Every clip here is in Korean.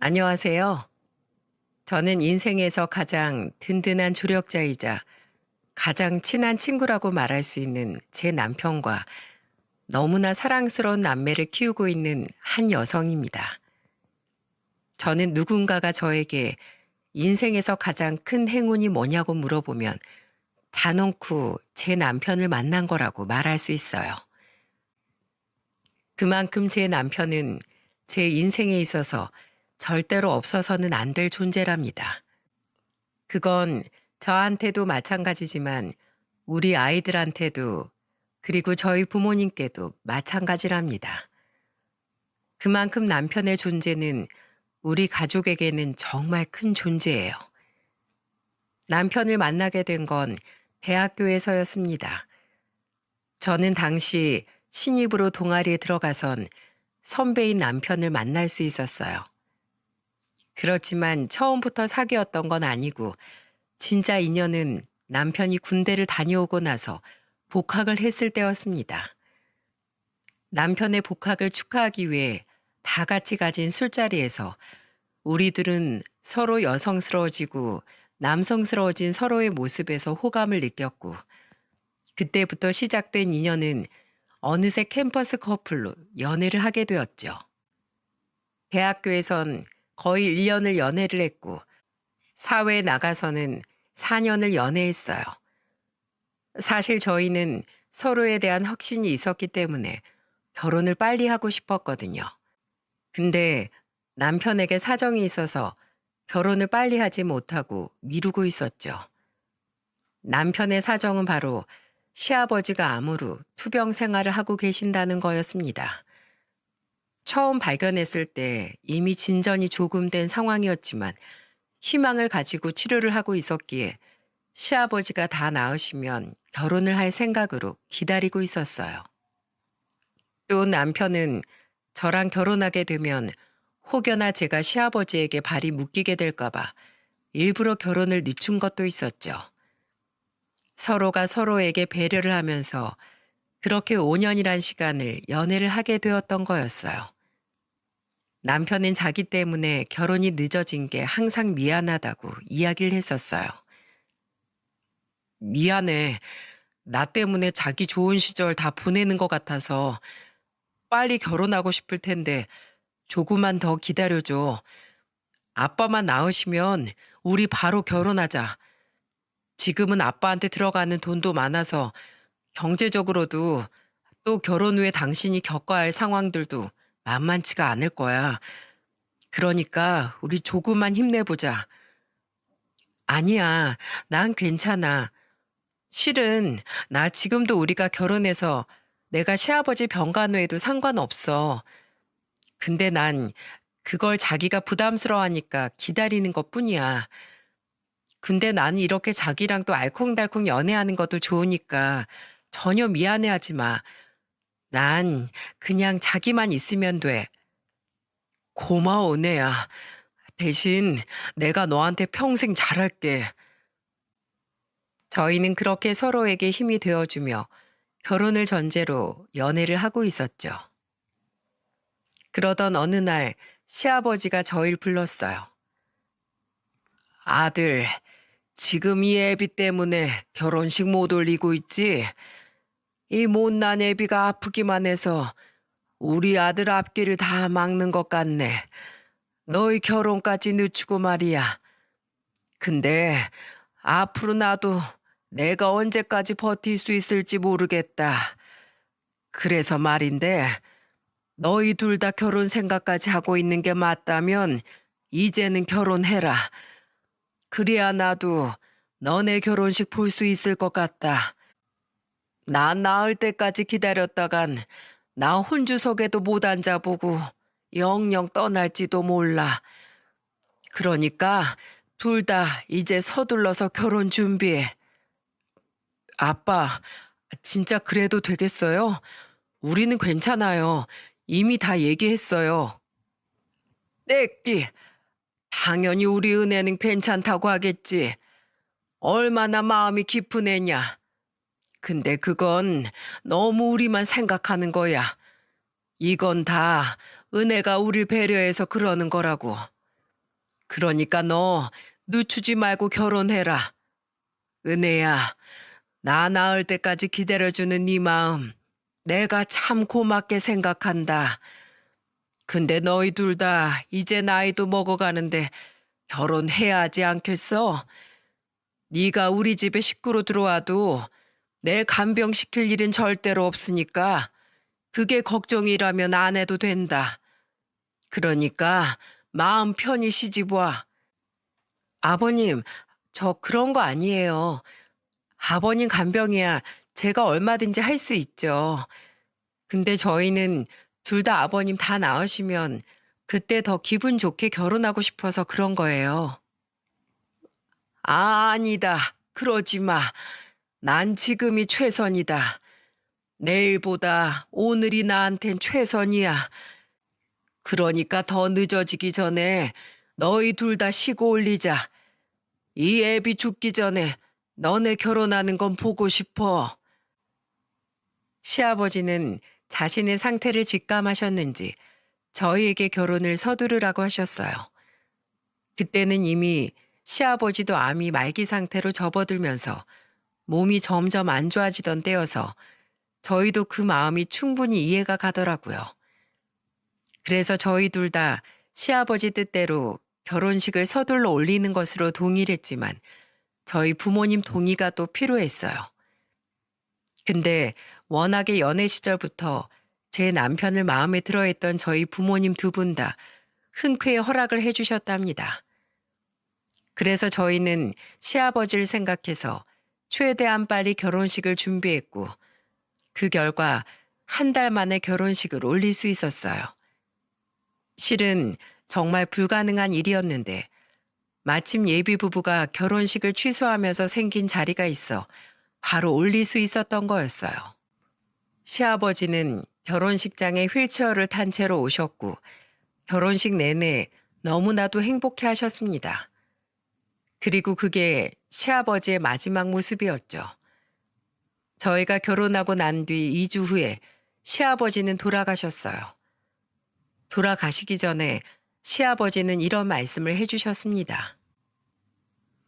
안녕하세요. 저는 인생에서 가장 든든한 조력자이자 가장 친한 친구라고 말할 수 있는 제 남편과 너무나 사랑스러운 남매를 키우고 있는 한 여성입니다. 저는 누군가가 저에게 인생에서 가장 큰 행운이 뭐냐고 물어보면 단언코 제 남편을 만난 거라고 말할 수 있어요. 그만큼 제 남편은 제 인생에 있어서 절대로 없어서는 안 될 존재랍니다. 그건 저한테도 마찬가지지만 우리 아이들한테도 그리고 저희 부모님께도 마찬가지랍니다. 그만큼 남편의 존재는 우리 가족에게는 정말 큰 존재예요. 남편을 만나게 된 건 대학교에서였습니다. 저는 당시 신입으로 동아리에 들어가선 선배인 남편을 만날 수 있었어요. 그렇지만 처음부터 사귀었던 건 아니고 진짜 인연은 남편이 군대를 다녀오고 나서 복학을 했을 때였습니다. 남편의 복학을 축하하기 위해 다 같이 가진 술자리에서 우리들은 서로 여성스러워지고 남성스러워진 서로의 모습에서 호감을 느꼈고 그때부터 시작된 인연은 어느새 캠퍼스 커플로 연애를 하게 되었죠. 대학교에선 거의 1년을 연애를 했고 사회에 나가서는 4년을 연애했어요. 사실 저희는 서로에 대한 확신이 있었기 때문에 결혼을 빨리 하고 싶었거든요. 근데 남편에게 사정이 있어서 결혼을 빨리 하지 못하고 미루고 있었죠. 남편의 사정은 바로 시아버지가 암으로 투병 생활을 하고 계신다는 거였습니다. 처음 발견했을 때 이미 진전이 조금 된 상황이었지만 희망을 가지고 치료를 하고 있었기에 시아버지가 다 나으시면 결혼을 할 생각으로 기다리고 있었어요. 또 남편은 저랑 결혼하게 되면 혹여나 제가 시아버지에게 발이 묶이게 될까봐 일부러 결혼을 늦춘 것도 있었죠. 서로가 서로에게 배려를 하면서 그렇게 5년이란 시간을 연애를 하게 되었던 거였어요. 남편은 자기 때문에 결혼이 늦어진 게 항상 미안하다고 이야기를 했었어요. 미안해. 나 때문에 자기 좋은 시절 다 보내는 것 같아서 빨리 결혼하고 싶을 텐데 조금만 더 기다려줘. 아빠만 나으시면 우리 바로 결혼하자. 지금은 아빠한테 들어가는 돈도 많아서 경제적으로도 또 결혼 후에 당신이 겪어야 할 상황들도 만만치가 않을 거야. 그러니까 우리 조금만 힘내보자. 아니야, 난 괜찮아. 실은 나 지금도 우리가 결혼해서 내가 시아버지 병간호해도 상관없어. 근데 난 그걸 자기가 부담스러워하니까 기다리는 것뿐이야. 근데 나는 이렇게 자기랑 또 알콩달콩 연애하는 것도 좋으니까 전혀 미안해하지 마. 난 그냥 자기만 있으면 돼. 고마워, 은혜야. 대신 내가 너한테 평생 잘할게. 저희는 그렇게 서로에게 힘이 되어주며 결혼을 전제로 연애를 하고 있었죠. 그러던 어느 날 시아버지가 저희를 불렀어요. 아들, 지금 이 애비 때문에 결혼식 못 올리고 있지? 이 못난 애비가 아프기만 해서 우리 아들 앞길을 다 막는 것 같네. 너희 결혼까지 늦추고 말이야. 근데 앞으로 나도 내가 언제까지 버틸 수 있을지 모르겠다. 그래서 말인데 너희 둘 다 결혼 생각까지 하고 있는 게 맞다면 이제는 결혼해라. 그래야 나도 너네 결혼식 볼 수 있을 것 같다. 나 낳을 때까지 기다렸다간 나 혼주석에도 못 앉아보고 영영 떠날지도 몰라. 그러니까 둘 다 이제 서둘러서 결혼 준비해. 아빠, 진짜 그래도 되겠어요? 우리는 괜찮아요. 이미 다 얘기했어요. 떼끼, 당연히 우리 은혜는 괜찮다고 하겠지. 얼마나 마음이 깊은 애냐. 근데 그건 너무 우리만 생각하는 거야. 이건 다 은혜가 우릴 배려해서 그러는 거라고. 그러니까 너 늦추지 말고 결혼해라. 은혜야, 나 낳을 때까지 기다려주는 네 마음 내가 참 고맙게 생각한다. 근데 너희 둘 다 이제 나이도 먹어가는데 결혼해야 하지 않겠어? 네가 우리 집에 식구로 들어와도 내 간병시킬 일은 절대로 없으니까 그게 걱정이라면 안 해도 된다. 그러니까 마음 편히 시집 와. 아버님, 저 그런 거 아니에요. 아버님 간병이야 제가 얼마든지 할 수 있죠. 근데 저희는 둘 다 아버님 다 나으시면 그때 더 기분 좋게 결혼하고 싶어서 그런 거예요. 아니다. 그러지 마. 난 지금이 최선이다. 내일보다 오늘이 나한텐 최선이야. 그러니까 더 늦어지기 전에 너희 둘 다 쉬고 올리자. 이 애비 죽기 전에 너네 결혼하는 건 보고 싶어. 시아버지는 자신의 상태를 직감하셨는지 저희에게 결혼을 서두르라고 하셨어요. 그때는 이미 시아버지도 암이 말기 상태로 접어들면서 몸이 점점 안 좋아지던 때여서 저희도 그 마음이 충분히 이해가 가더라고요. 그래서 저희 둘 다 시아버지 뜻대로 결혼식을 서둘러 올리는 것으로 동의를 했지만 저희 부모님 동의가 또 필요했어요. 근데 워낙에 연애 시절부터 제 남편을 마음에 들어했던 저희 부모님 두 분 다 흔쾌히 허락을 해주셨답니다. 그래서 저희는 시아버지를 생각해서 최대한 빨리 결혼식을 준비했고 그 결과 한 달 만에 결혼식을 올릴 수 있었어요. 실은 정말 불가능한 일이었는데 마침 예비 부부가 결혼식을 취소하면서 생긴 자리가 있어 바로 올릴 수 있었던 거였어요. 시아버지는 결혼식장에 휠체어를 탄 채로 오셨고 결혼식 내내 너무나도 행복해 하셨습니다. 그리고 그게 시아버지의 마지막 모습이었죠. 저희가 결혼하고 난 뒤 2주 후에 시아버지는 돌아가셨어요. 돌아가시기 전에 시아버지는 이런 말씀을 해주셨습니다.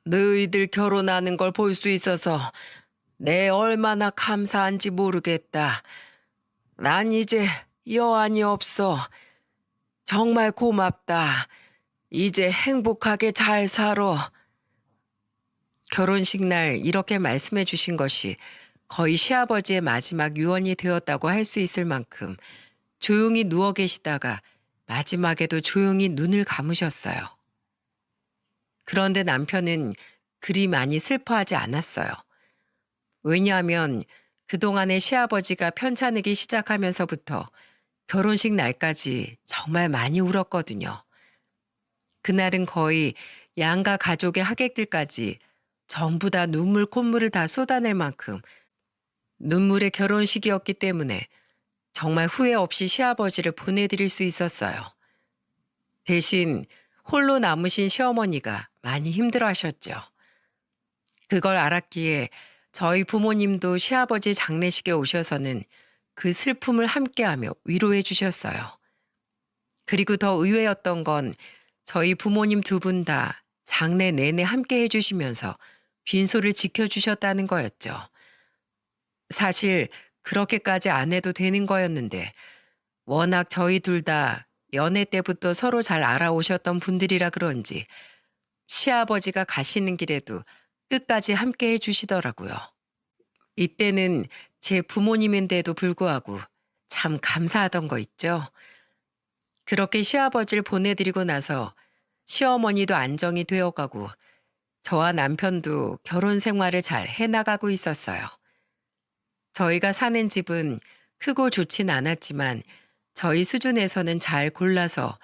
너희들 결혼하는 걸 볼 수 있어서 내 얼마나 감사한지 모르겠다. 난 이제 여한이 없어. 정말 고맙다. 이제 행복하게 잘 살아. 결혼식 날 이렇게 말씀해 주신 것이 거의 시아버지의 마지막 유언이 되었다고 할 수 있을 만큼 조용히 누워 계시다가 마지막에도 조용히 눈을 감으셨어요. 그런데 남편은 그리 많이 슬퍼하지 않았어요. 왜냐하면 그동안의 시아버지가 편찮으기 시작하면서부터 결혼식 날까지 정말 많이 울었거든요. 그날은 거의 양가 가족의 하객들까지 전부 다 눈물 콧물을 다 쏟아낼 만큼 눈물의 결혼식이었기 때문에 정말 후회 없이 시아버지를 보내드릴 수 있었어요. 대신 홀로 남으신 시어머니가 많이 힘들어하셨죠. 그걸 알았기에 저희 부모님도 시아버지 장례식에 오셔서는 그 슬픔을 함께하며 위로해 주셨어요. 그리고 더 의외였던 건 저희 부모님 두 분 다 장례 내내 함께 해주시면서 빈소를 지켜주셨다는 거였죠. 사실 그렇게까지 안 해도 되는 거였는데 워낙 저희 둘 다 연애 때부터 서로 잘 알아오셨던 분들이라 그런지 시아버지가 가시는 길에도 끝까지 함께 해주시더라고요. 이때는 제 부모님인데도 불구하고 참 감사하던 거 있죠. 그렇게 시아버지를 보내드리고 나서 시어머니도 안정이 되어가고 저와 남편도 결혼 생활을 잘 해나가고 있었어요. 저희가 사는 집은 크고 좋진 않았지만 저희 수준에서는 잘 골라서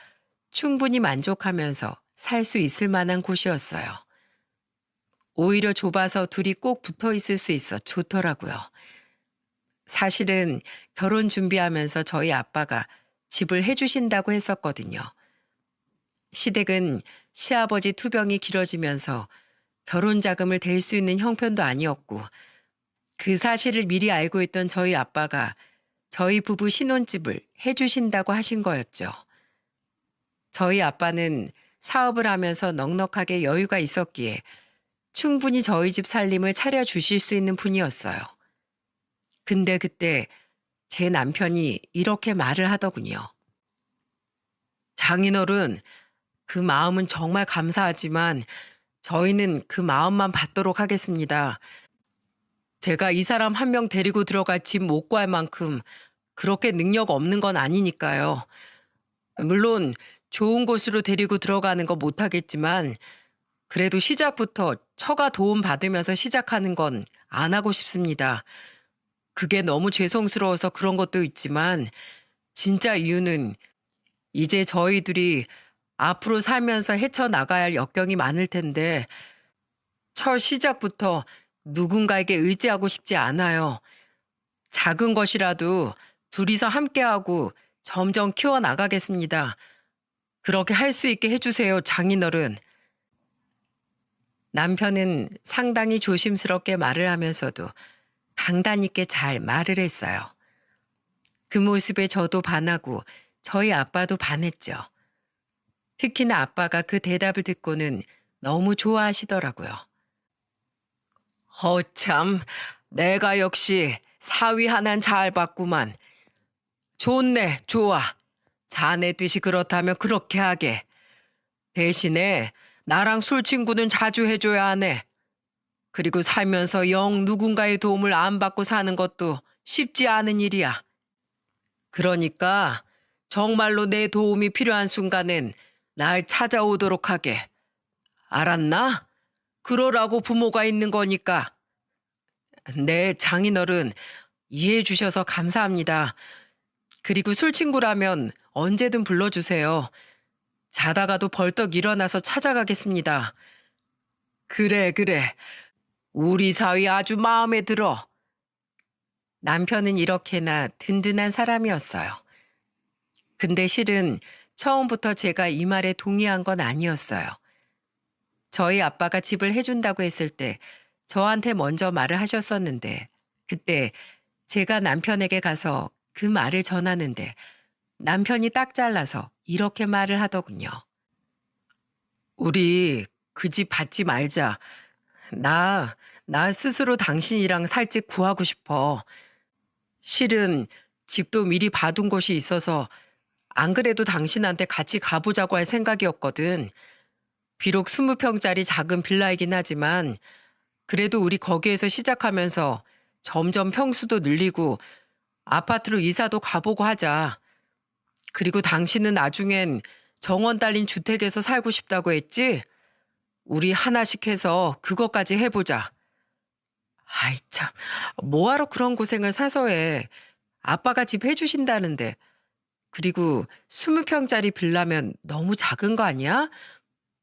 충분히 만족하면서 살 수 있을 만한 곳이었어요. 오히려 좁아서 둘이 꼭 붙어 있을 수 있어 좋더라고요. 사실은 결혼 준비하면서 저희 아빠가 집을 해주신다고 했었거든요. 시댁은 시아버지 투병이 길어지면서 결혼 자금을 댈 수 있는 형편도 아니었고 그 사실을 미리 알고 있던 저희 아빠가 저희 부부 신혼집을 해주신다고 하신 거였죠. 저희 아빠는 사업을 하면서 넉넉하게 여유가 있었기에 충분히 저희 집 살림을 차려주실 수 있는 분이었어요. 근데 그때 제 남편이 이렇게 말을 하더군요. 장인어른, 그 마음은 정말 감사하지만 저희는 그 마음만 받도록 하겠습니다. 제가 이 사람 한 명 데리고 들어갈 집 못 구할 만큼 그렇게 능력 없는 건 아니니까요. 물론 좋은 곳으로 데리고 들어가는 거 못하겠지만 그래도 시작부터 처가 도움 받으면서 시작하는 건 안 하고 싶습니다. 그게 너무 죄송스러워서 그런 것도 있지만 진짜 이유는 이제 저희 둘이 앞으로 살면서 헤쳐나가야 할 역경이 많을 텐데 첫 시작부터 누군가에게 의지하고 싶지 않아요. 작은 것이라도 둘이서 함께하고 점점 키워나가겠습니다. 그렇게 할 수 있게 해주세요, 장인어른. 남편은 상당히 조심스럽게 말을 하면서도 강단 있게 잘 말을 했어요. 그 모습에 저도 반하고 저희 아빠도 반했죠. 특히나 아빠가 그 대답을 듣고는 너무 좋아하시더라고요. 참, 내가 역시 사위 하나는 잘 봤구만. 좋네, 좋아. 자네 뜻이 그렇다면 그렇게 하게. 대신에 나랑 술 친구는 자주 해줘야 하네. 그리고 살면서 영 누군가의 도움을 안 받고 사는 것도 쉽지 않은 일이야. 그러니까 정말로 내 도움이 필요한 순간엔 날 찾아오도록 하게. 알았나? 그러라고 부모가 있는 거니까. 네, 장인어른, 이해해 주셔서 감사합니다. 그리고 술 친구라면 언제든 불러주세요. 자다가도 벌떡 일어나서 찾아가겠습니다. 그래, 그래. 우리 사위 아주 마음에 들어. 남편은 이렇게나 든든한 사람이었어요. 근데 실은 처음부터 제가 이 말에 동의한 건 아니었어요. 저희 아빠가 집을 해준다고 했을 때 저한테 먼저 말을 하셨었는데 그때 제가 남편에게 가서 그 말을 전하는데 남편이 딱 잘라서 이렇게 말을 하더군요. 우리 그 집 받지 말자. 나 스스로 당신이랑 살 집 구하고 싶어. 실은 집도 미리 봐둔 곳이 있어서 안 그래도 당신한테 같이 가보자고 할 생각이었거든. 비록 20평짜리 작은 빌라이긴 하지만 그래도 우리 거기에서 시작하면서 점점 평수도 늘리고 아파트로 이사도 가보고 하자. 그리고 당신은 나중엔 정원 딸린 주택에서 살고 싶다고 했지? 우리 하나씩 해서 그것까지 해보자. 아이 참, 뭐하러 그런 고생을 사서 해. 아빠가 집 해주신다는데. 그리고 20평짜리 빌라면 너무 작은 거 아니야?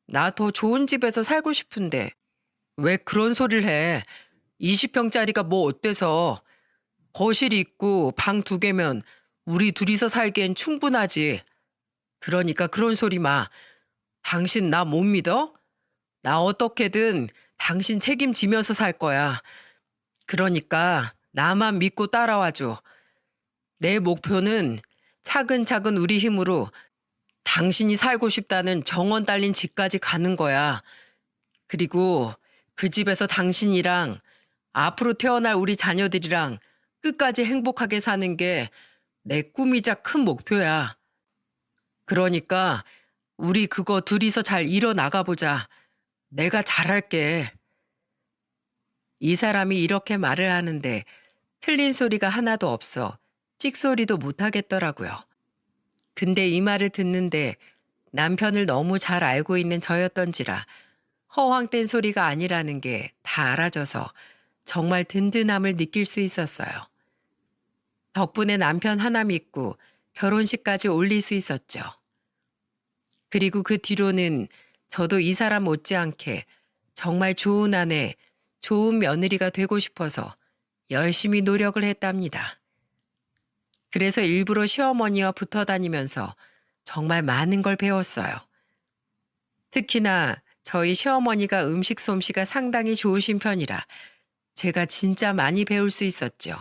나 더 좋은 집에서 살고 싶은데. 왜 그런 소리를 해? 20평짜리가 뭐 어때서? 거실이 있고 방 2개면 우리 둘이서 살기엔 충분하지. 그러니까 그런 소리 마. 당신 나 못 믿어? 나 어떻게든 당신 책임지면서 살 거야. 그러니까 나만 믿고 따라와줘. 내 목표는 차근차근 우리 힘으로 당신이 살고 싶다는 정원 딸린 집까지 가는 거야. 그리고 그 집에서 당신이랑 앞으로 태어날 우리 자녀들이랑 끝까지 행복하게 사는 게 내 꿈이자 큰 목표야. 그러니까 우리 그거 둘이서 잘 이뤄나가 보자. 내가 잘할게. 이 사람이 이렇게 말을 하는데 틀린 소리가 하나도 없어 찍소리도 못 하겠더라고요. 근데 이 말을 듣는데 남편을 너무 잘 알고 있는 저였던지라 허황된 소리가 아니라는 게 다 알아져서 정말 든든함을 느낄 수 있었어요. 덕분에 남편 하나 믿고 결혼식까지 올릴 수 있었죠. 그리고 그 뒤로는 저도 이 사람 못지않게 정말 좋은 아내, 좋은 며느리가 되고 싶어서 열심히 노력을 했답니다. 그래서 일부러 시어머니와 붙어 다니면서 정말 많은 걸 배웠어요. 특히나 저희 시어머니가 음식 솜씨가 상당히 좋으신 편이라 제가 진짜 많이 배울 수 있었죠.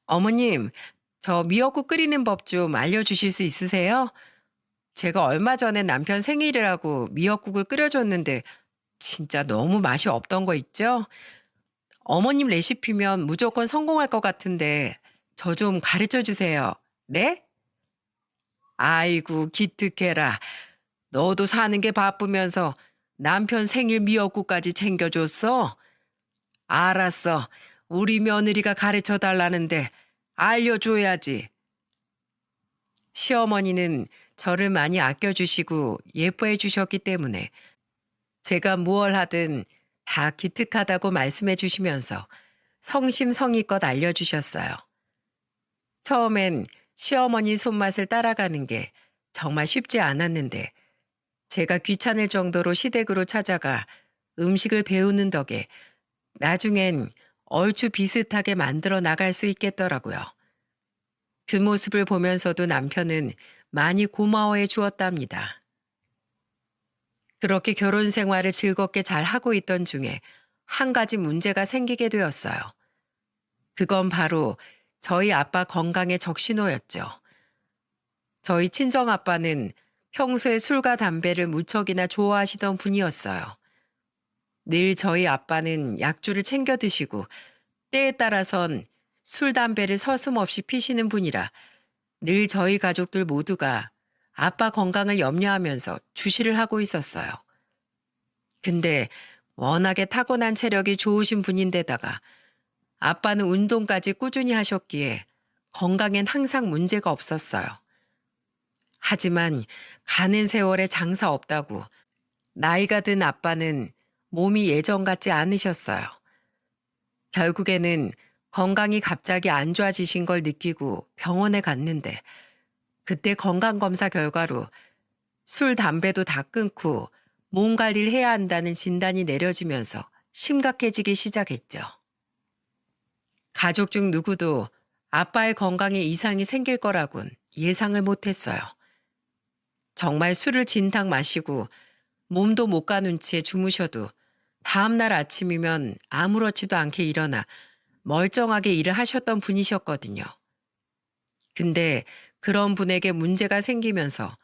어머님, 저 미역국 끓이는 법 좀 알려주실 수 있으세요? 제가 얼마 전에 남편 생일이라고 미역국을 끓여줬는데 진짜 너무 맛이 없던 거 있죠? 어머님 레시피면 무조건 성공할 것 같은데 저 좀 가르쳐 주세요. 네? 아이고, 기특해라. 너도 사는 게 바쁘면서 남편 생일 미역국까지 챙겨줬어? 알았어. 우리 며느리가 가르쳐 달라는데 알려줘야지. 시어머니는 저를 많이 아껴주시고 예뻐해 주셨기 때문에 제가 무얼 하든 다 기특하다고 말씀해 주시면서 성심성의껏 알려주셨어요. 처음엔 시어머니 손맛을 따라가는 게 정말 쉽지 않았는데 제가 귀찮을 정도로 시댁으로 찾아가 음식을 배우는 덕에 나중엔 얼추 비슷하게 만들어 나갈 수 있겠더라고요. 그 모습을 보면서도 남편은 많이 고마워해 주었답니다. 그렇게 결혼 생활을 즐겁게 잘 하고 있던 중에 한 가지 문제가 생기게 되었어요. 그건 바로 저희 아빠 건강의 적신호였죠. 저희 친정아빠는 평소에 술과 담배를 무척이나 좋아하시던 분이었어요. 늘 저희 아빠는 약주를 챙겨 드시고 때에 따라선 술, 담배를 서슴없이 피시는 분이라 늘 저희 가족들 모두가 아빠 건강을 염려하면서 주시를 하고 있었어요. 근데 워낙에 타고난 체력이 좋으신 분인데다가 아빠는 운동까지 꾸준히 하셨기에 건강엔 항상 문제가 없었어요. 하지만 가는 세월에 장사 없다고 나이가 든 아빠는 몸이 예전 같지 않으셨어요. 결국에는 건강이 갑자기 안 좋아지신 걸 느끼고 병원에 갔는데 그때 건강검사 결과로 술, 담배도 다 끊고 몸 관리를 해야 한다는 진단이 내려지면서 심각해지기 시작했죠. 가족 중 누구도 아빠의 건강에 이상이 생길 거라곤 예상을 못했어요. 정말 술을 진탕 마시고 몸도 못 가눈 채 주무셔도 다음날 아침이면 아무렇지도 않게 일어나 멀쩡하게 일을 하셨던 분이셨거든요. 근데 그런 분에게 문제가 생기면서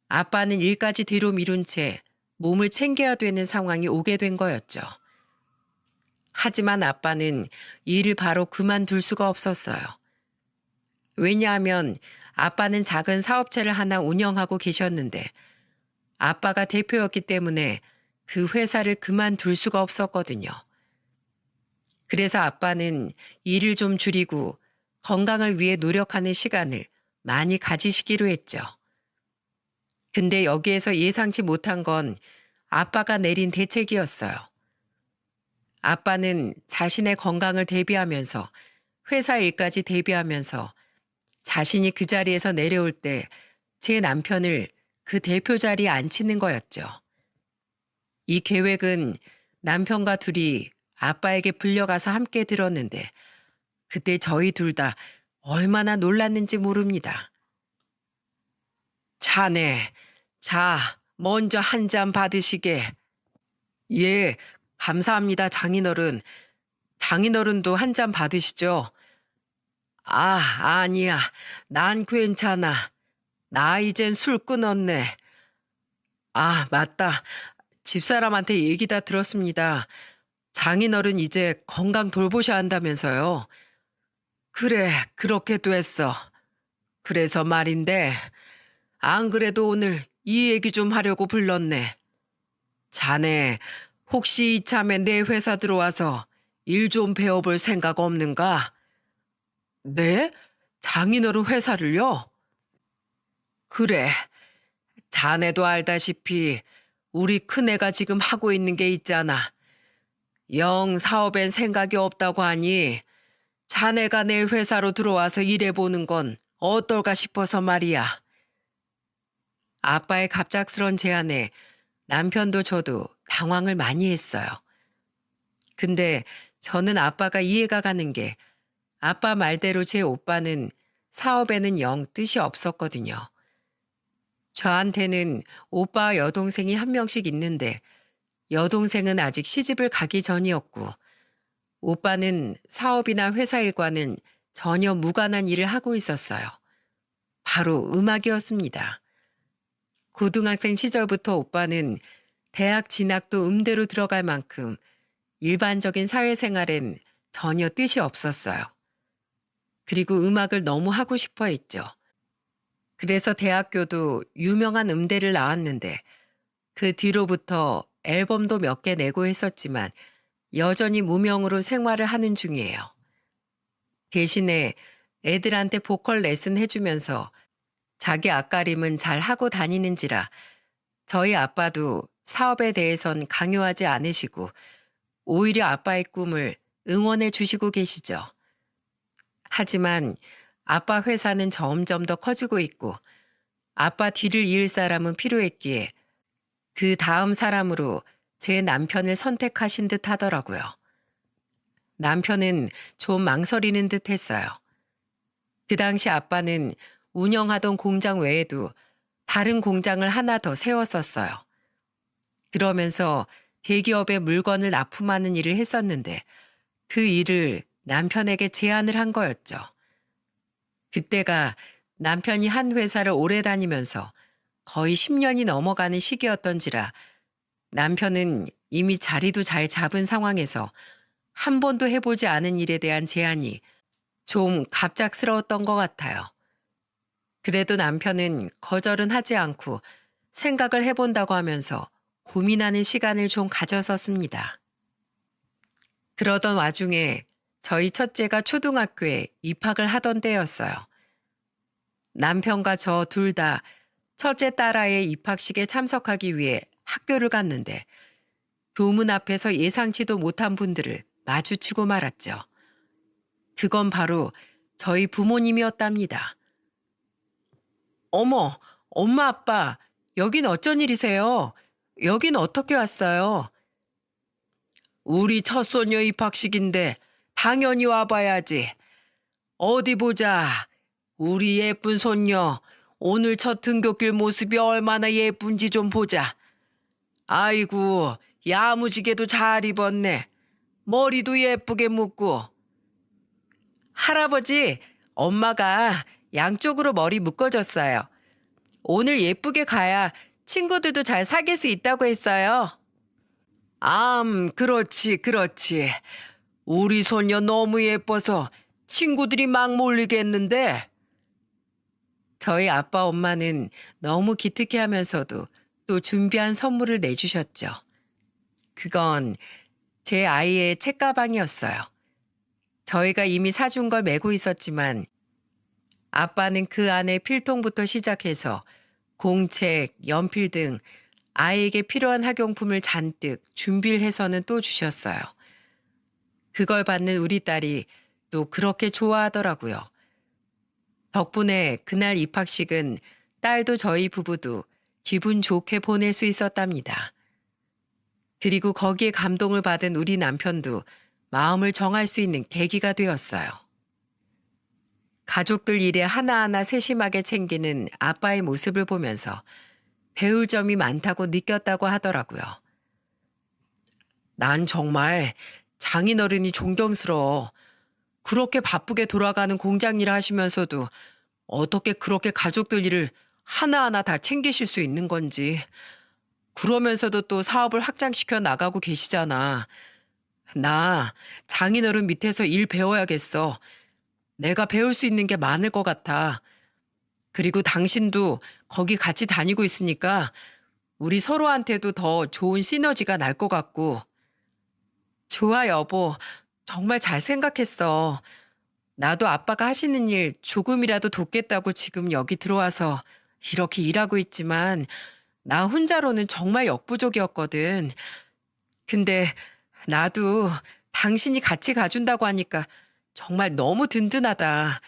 아빠는 일까지 뒤로 미룬 채 몸을 챙겨야 되는 상황이 오게 된 거였죠. 하지만 아빠는 일을 바로 그만둘 수가 없었어요. 왜냐하면 아빠는 작은 사업체를 하나 운영하고 계셨는데 아빠가 대표였기 때문에 그 회사를 그만둘 수가 없었거든요. 그래서 아빠는 일을 좀 줄이고 건강을 위해 노력하는 시간을 많이 가지시기로 했죠. 근데 여기에서 예상치 못한 건 아빠가 내린 대책이었어요. 아빠는 자신의 건강을 대비하면서 회사 일까지 대비하면서 자신이 그 자리에서 내려올 때 제 남편을 그 대표 자리에 앉히는 거였죠. 이 계획은 남편과 둘이 아빠에게 불려가서 함께 들었는데 그때 저희 둘 다 얼마나 놀랐는지 모릅니다. 자네, 자, 먼저 한 잔 받으시게. 예, 감사합니다, 장인어른. 장인어른도 한 잔 받으시죠. 아, 아니야. 난 괜찮아. 나 이젠 술 끊었네. 아, 맞다. 집사람한테 얘기 다 들었습니다. 장인어른 이제 건강 돌보셔야 한다면서요. 그래, 그렇게도 했어. 그래서 말인데, 안 그래도 오늘 이 얘기 좀 하려고 불렀네. 자네, 혹시 이참에 내 회사 들어와서 일 좀 배워볼 생각 없는가? 네? 장인어른 회사를요? 그래, 자네도 알다시피 우리 큰애가 지금 하고 있는 게 있잖아. 영 사업엔 생각이 없다고 하니 자네가 내 회사로 들어와서 일해보는 건 어떨까 싶어서 말이야. 아빠의 갑작스런 제안에 남편도 저도 당황을 많이 했어요. 근데 저는 아빠가 이해가 가는 게 아빠 말대로 제 오빠는 사업에는 영 뜻이 없었거든요. 저한테는 오빠와 여동생이 한 명씩 있는데 여동생은 아직 시집을 가기 전이었고 오빠는 사업이나 회사 일과는 전혀 무관한 일을 하고 있었어요. 바로 음악이었습니다. 고등학생 시절부터 오빠는 대학 진학도 음대로 들어갈 만큼 일반적인 사회생활엔 전혀 뜻이 없었어요. 그리고 음악을 너무 하고 싶어 했죠. 그래서 대학교도 유명한 음대를 나왔는데 그 뒤로부터 앨범도 몇 개 내고 했었지만 여전히 무명으로 생활을 하는 중이에요. 대신에 애들한테 보컬 레슨 해주면서 자기 앞가림은 잘 하고 다니는지라 저희 아빠도 사업에 대해선 강요하지 않으시고 오히려 아빠의 꿈을 응원해 주시고 계시죠. 하지만 아빠 회사는 점점 더 커지고 있고 아빠 뒤를 이을 사람은 필요했기에 그 다음 사람으로 제 남편을 선택하신 듯 하더라고요. 남편은 좀 망설이는 듯 했어요. 그 당시 아빠는 운영하던 공장 외에도 다른 공장을 하나 더 세웠었어요. 그러면서 대기업에 물건을 납품하는 일을 했었는데 그 일을 남편에게 제안을 한 거였죠. 그때가 남편이 한 회사를 오래 다니면서 거의 10년이 넘어가는 시기였던지라 남편은 이미 자리도 잘 잡은 상황에서 한 번도 해보지 않은 일에 대한 제안이 좀 갑작스러웠던 것 같아요. 그래도 남편은 거절은 하지 않고 생각을 해본다고 하면서 고민하는 시간을 좀 가졌었습니다. 그러던 와중에 저희 첫째가 초등학교에 입학을 하던 때였어요. 남편과 저 둘 다 첫째 딸아이의 입학식에 참석하기 위해 학교를 갔는데 교문 앞에서 예상치도 못한 분들을 마주치고 말았죠. 그건 바로 저희 부모님이었답니다. 어머, 엄마 아빠, 여긴 어쩐 일이세요? 여긴 어떻게 왔어요? 우리 첫손녀 입학식인데 당연히 와봐야지. 어디 보자. 우리 예쁜 손녀, 오늘 첫 등굣길 모습이 얼마나 예쁜지 좀 보자. 아이고, 야무지게도 잘 입었네. 머리도 예쁘게 묶고. 할아버지, 엄마가 양쪽으로 머리 묶어줬어요. 오늘 예쁘게 가야 친구들도 잘 사귈 수 있다고 했어요. 그렇지, 그렇지. 우리 손녀 너무 예뻐서 친구들이 막 몰리겠는데. 저희 아빠 엄마는 너무 기특해하면서도 또 준비한 선물을 내주셨죠. 그건 제 아이의 책가방이었어요. 저희가 이미 사준 걸 메고 있었지만 아빠는 그 안에 필통부터 시작해서 공책, 연필 등 아이에게 필요한 학용품을 잔뜩 준비를 해서는 또 주셨어요. 그걸 받는 우리 딸이 또 그렇게 좋아하더라고요. 덕분에 그날 입학식은 딸도 저희 부부도 기분 좋게 보낼 수 있었답니다. 그리고 거기에 감동을 받은 우리 남편도 마음을 정할 수 있는 계기가 되었어요. 가족들 일에 하나하나 세심하게 챙기는 아빠의 모습을 보면서 배울 점이 많다고 느꼈다고 하더라고요. 난 정말 장인어른이 존경스러워. 그렇게 바쁘게 돌아가는 공장 일을 하시면서도 어떻게 그렇게 가족들 일을 하나하나 다 챙기실 수 있는 건지. 그러면서도 또 사업을 확장시켜 나가고 계시잖아. 나 장인어른 밑에서 일 배워야겠어. 내가 배울 수 있는 게 많을 것 같아. 그리고 당신도 거기 같이 다니고 있으니까 우리 서로한테도 더 좋은 시너지가 날 것 같고. 좋아, 여보. 정말 잘 생각했어. 나도 아빠가 하시는 일 조금이라도 돕겠다고 지금 여기 들어와서 이렇게 일하고 있지만 나 혼자로는 정말 역부족이었거든. 근데 나도 당신이 같이 가준다고 하니까 정말 너무 든든하다.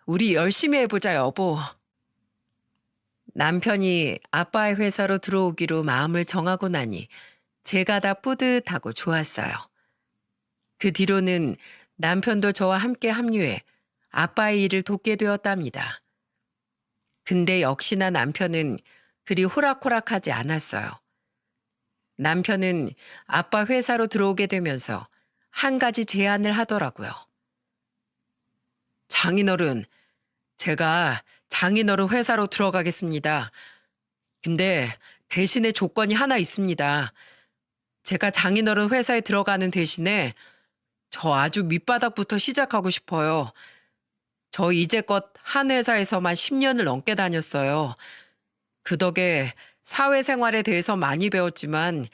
우리 열심히 해보자, 여보. 남편이 아빠의 회사로 들어오기로 마음을 정하고 나니 제가 다 뿌듯하고 좋았어요. 그 뒤로는 남편도 저와 함께 합류해 아빠의 일을 돕게 되었답니다. 근데 역시나 남편은 그리 호락호락하지 않았어요. 남편은 아빠 회사로 들어오게 되면서 한 가지 제안을 하더라고요. 장인어른, 제가 장인어른 회사로 들어가겠습니다. 근데 대신에 조건이 하나 있습니다. 제가 장인어른 회사에 들어가는 대신에 저 아주 밑바닥부터 시작하고 싶어요. 저 이제껏 한 회사에서만 10년을 넘게 다녔어요. 그 덕에 사회생활에 대해서 많이 배웠지만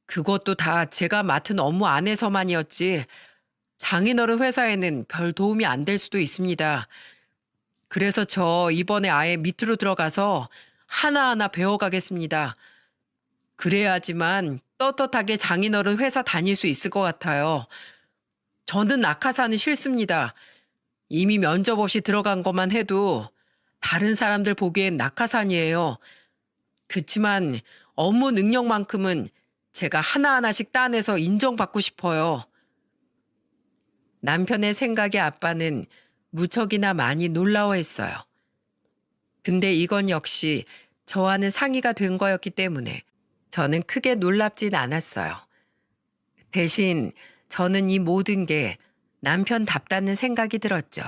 그것도 다 제가 맡은 업무 안에서만이었지 장인어른 회사에는 별 도움이 안 될 수도 있습니다. 그래서 저 이번에 아예 밑으로 들어가서 하나하나 배워가겠습니다. 그래야지만 떳떳하게 장인어른 회사 다닐 수 있을 것 같아요. 저는 낙하산은 싫습니다. 이미 면접 없이 들어간 것만 해도 다른 사람들 보기엔 낙하산이에요. 그치만 업무 능력만큼은 제가 하나하나씩 따내서 인정받고 싶어요. 남편의 생각에 아빠는 무척이나 많이 놀라워했어요. 근데 이건 역시 저와는 상의가 된 거였기 때문에 저는 크게 놀랍진 않았어요. 대신 저는 이 모든 게 남편답다는 생각이 들었죠.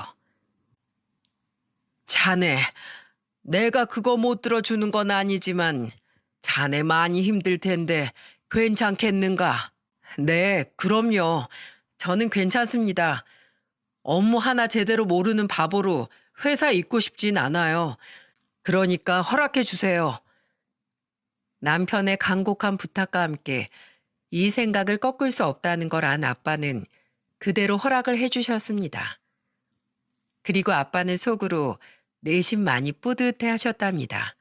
자네, 내가 그거 못 들어주는 건 아니지만 자네 많이 힘들 텐데 괜찮겠는가? 네, 그럼요. 저는 괜찮습니다. 업무 하나 제대로 모르는 바보로 회사에 있고 싶진 않아요. 그러니까 허락해 주세요. 남편의 간곡한 부탁과 함께 이 생각을 꺾을 수 없다는 걸 안 아빠는 그대로 허락을 해 주셨습니다. 그리고 아빠는 속으로 내심 많이 뿌듯해 하셨답니다.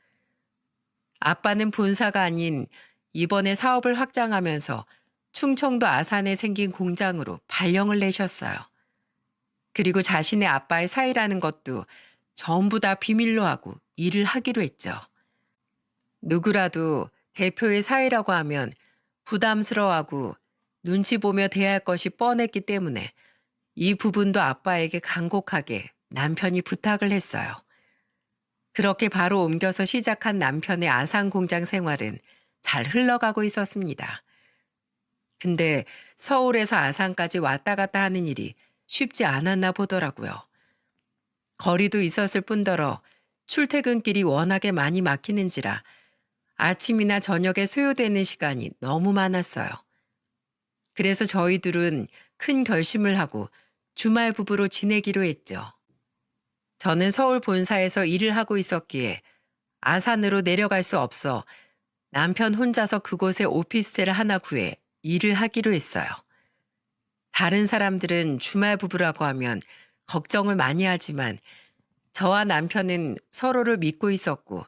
아빠는 본사가 아닌 이번에 사업을 확장하면서 충청도 아산에 생긴 공장으로 발령을 내셨어요. 그리고 자신의 아빠의 사이라는 것도 전부 다 비밀로 하고 일을 하기로 했죠. 누구라도 대표의 사이라고 하면 부담스러워하고 눈치 보며 대할 것이 뻔했기 때문에 이 부분도 아빠에게 간곡하게 남편이 부탁을 했어요. 그렇게 바로 옮겨서 시작한 남편의 아산 공장 생활은 잘 흘러가고 있었습니다. 근데 서울에서 아산까지 왔다 갔다 하는 일이 쉽지 않았나 보더라고요. 거리도 있었을 뿐더러 출퇴근길이 워낙에 많이 막히는지라 아침이나 저녁에 소요되는 시간이 너무 많았어요. 그래서 저희들은 큰 결심을 하고 주말 부부로 지내기로 했죠. 저는 서울 본사에서 일을 하고 있었기에 아산으로 내려갈 수 없어 남편 혼자서 그곳에 오피스텔을 하나 구해 일을 하기로 했어요. 다른 사람들은 주말 부부라고 하면 걱정을 많이 하지만 저와 남편은 서로를 믿고 있었고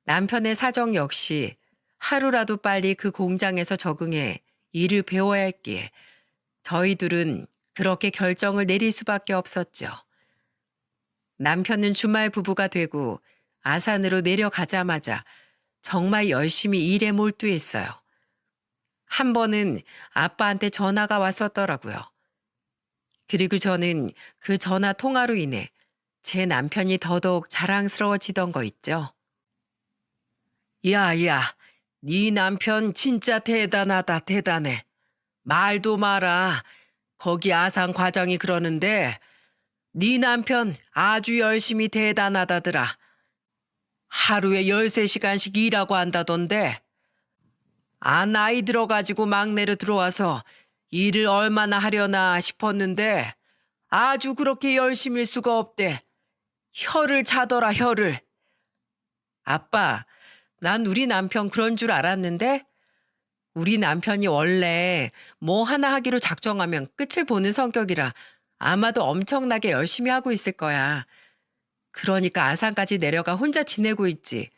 남편의 사정 역시 하루라도 빨리 그 공장에서 적응해 일을 배워야 했기에 저희들은 그렇게 결정을 내릴 수밖에 없었죠. 남편은 주말 부부가 되고 아산으로 내려가자마자 정말 열심히 일에 몰두했어요. 한 번은 아빠한테 전화가 왔었더라고요. 그리고 저는 그 전화 통화로 인해 제 남편이 더더욱 자랑스러워지던 거 있죠. 야야, 네 남편 진짜 대단하다 대단해. 말도 마라. 거기 아산 과장이 그러는데 네 남편 아주 열심히 대단하다더라. 하루에 13시간씩 일하고 한다던데. 나이 들어가지고 막내로 들어와서 일을 얼마나 하려나 싶었는데 아주 그렇게 열심일 수가 없대. 혀를 차더라 혀를. 아빠, 난 우리 남편 그런 줄 알았는데 우리 남편이 원래 뭐 하나 하기로 작정하면 끝을 보는 성격이라 아마도 엄청나게 열심히 하고 있을 거야. 그러니까 아산까지 내려가 혼자 지내고 있지.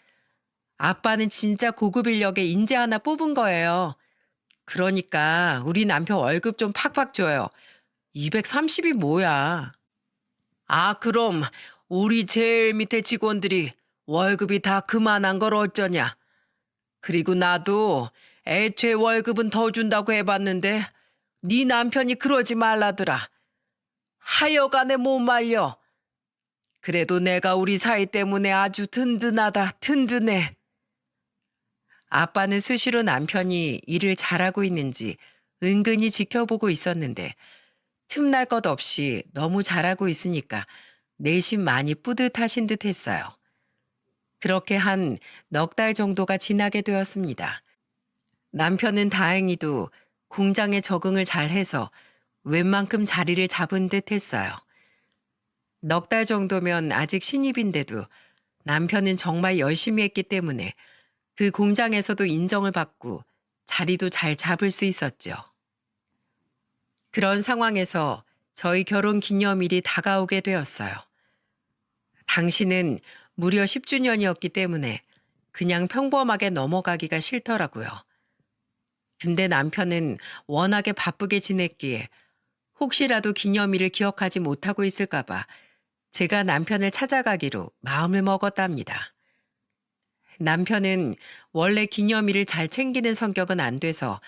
아빠는 진짜 고급 인력의 인재 하나 뽑은 거예요. 그러니까 우리 남편 월급 좀 팍팍 줘요. 230이 뭐야. 그럼 우리 제일 밑에 직원들이 월급이 다 그만한 걸 어쩌냐. 그리고 나도 애초에 월급은 더 준다고 해봤는데 네 남편이 그러지 말라더라. 하여간에 못 말려. 그래도 내가 우리 사이 때문에 아주 든든하다 든든해. 아빠는 수시로 남편이 일을 잘하고 있는지 은근히 지켜보고 있었는데 틈날 것 없이 너무 잘하고 있으니까 내심 많이 뿌듯하신 듯 했어요. 그렇게 한 넉 달 정도가 지나게 되었습니다. 남편은 다행히도 공장에 적응을 잘 해서 웬만큼 자리를 잡은 듯 했어요. 넉 달 정도면 아직 신입인데도 남편은 정말 열심히 했기 때문에 그 공장에서도 인정을 받고 자리도 잘 잡을 수 있었죠. 그런 상황에서 저희 결혼 기념일이 다가오게 되었어요. 당시는 무려 10주년이었기 때문에 그냥 평범하게 넘어가기가 싫더라고요. 근데 남편은 워낙에 바쁘게 지냈기에 혹시라도 기념일을 기억하지 못하고 있을까봐 제가 남편을 찾아가기로 마음을 먹었답니다. 남편은 원래 기념일을 잘 챙기는 성격은 안 돼서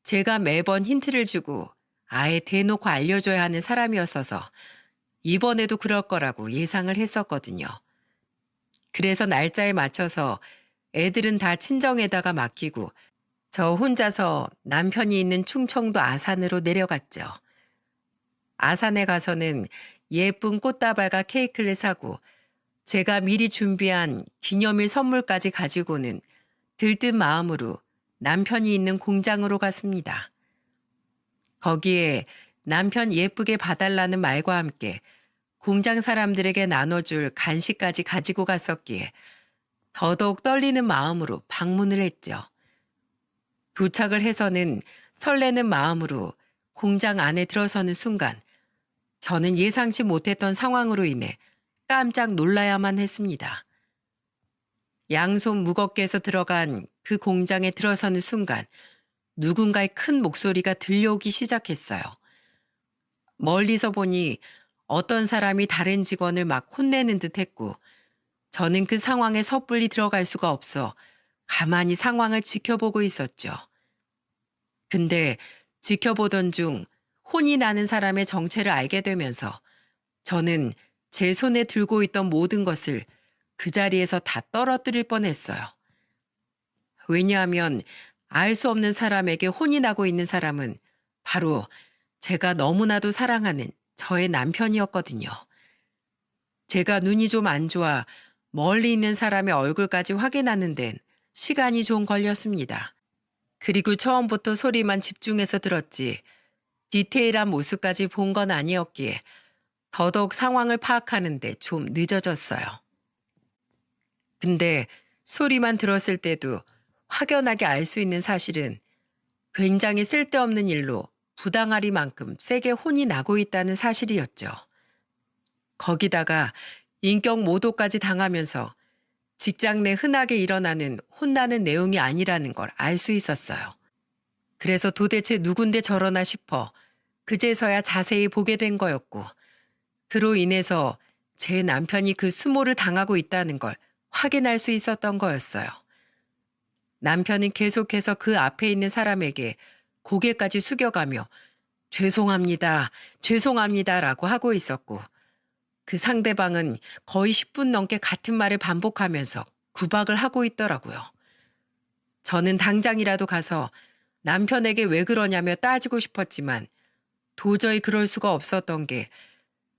제가 매번 힌트를 주고 아예 대놓고 알려줘야 하는 사람이었어서 이번에도 그럴 거라고 예상을 했었거든요. 그래서 날짜에 맞춰서 애들은 다 친정에다가 맡기고 저 혼자서 남편이 있는 충청도 아산으로 내려갔죠. 아산에 가서는 예쁜 꽃다발과 케이크를 사고 제가 미리 준비한 기념일 선물까지 가지고는 들뜬 마음으로 남편이 있는 공장으로 갔습니다. 거기에 남편 예쁘게 봐달라는 말과 함께 공장 사람들에게 나눠줄 간식까지 가지고 갔었기에 더더욱 떨리는 마음으로 방문을 했죠. 도착을 해서는 설레는 마음으로 공장 안에 들어서는 순간 저는 예상치 못했던 상황으로 인해 깜짝 놀라야만 했습니다. 양손 무겁게 해서 들어간 그 공장에 들어서는 순간 누군가의 큰 목소리가 들려오기 시작했어요. 멀리서 보니 어떤 사람이 다른 직원을 막 혼내는 듯 했고 저는 그 상황에 섣불리 들어갈 수가 없어 가만히 상황을 지켜보고 있었죠. 근데 지켜보던 중 혼이 나는 사람의 정체를 알게 되면서 저는 제 손에 들고 있던 모든 것을 그 자리에서 다 떨어뜨릴 뻔했어요. 왜냐하면 알 수 없는 사람에게 혼이 나고 있는 사람은 바로 제가 너무나도 사랑하는 저의 남편이었거든요. 제가 눈이 좀 안 좋아 멀리 있는 사람의 얼굴까지 확인하는 데는 시간이 좀 걸렸습니다. 그리고 처음부터 소리만 집중해서 들었지 디테일한 모습까지 본 건 아니었기에 더더욱 상황을 파악하는데 좀 늦어졌어요. 근데 소리만 들었을 때도 확연하게 알 수 있는 사실은 굉장히 쓸데없는 일로 부당하리만큼 세게 혼이 나고 있다는 사실이었죠. 거기다가 인격 모독까지 당하면서 직장 내 흔하게 일어나는 혼나는 내용이 아니라는 걸 알 수 있었어요. 그래서 도대체 누군데 저러나 싶어 그제서야 자세히 보게 된 거였고 그로 인해서 제 남편이 그 수모를 당하고 있다는 걸 확인할 수 있었던 거였어요. 남편은 계속해서 그 앞에 있는 사람에게 고개까지 숙여가며 죄송합니다, 죄송합니다라고 하고 있었고 그 상대방은 거의 10분 넘게 같은 말을 반복하면서 구박을 하고 있더라고요. 저는 당장이라도 가서 남편에게 왜 그러냐며 따지고 싶었지만 도저히 그럴 수가 없었던 게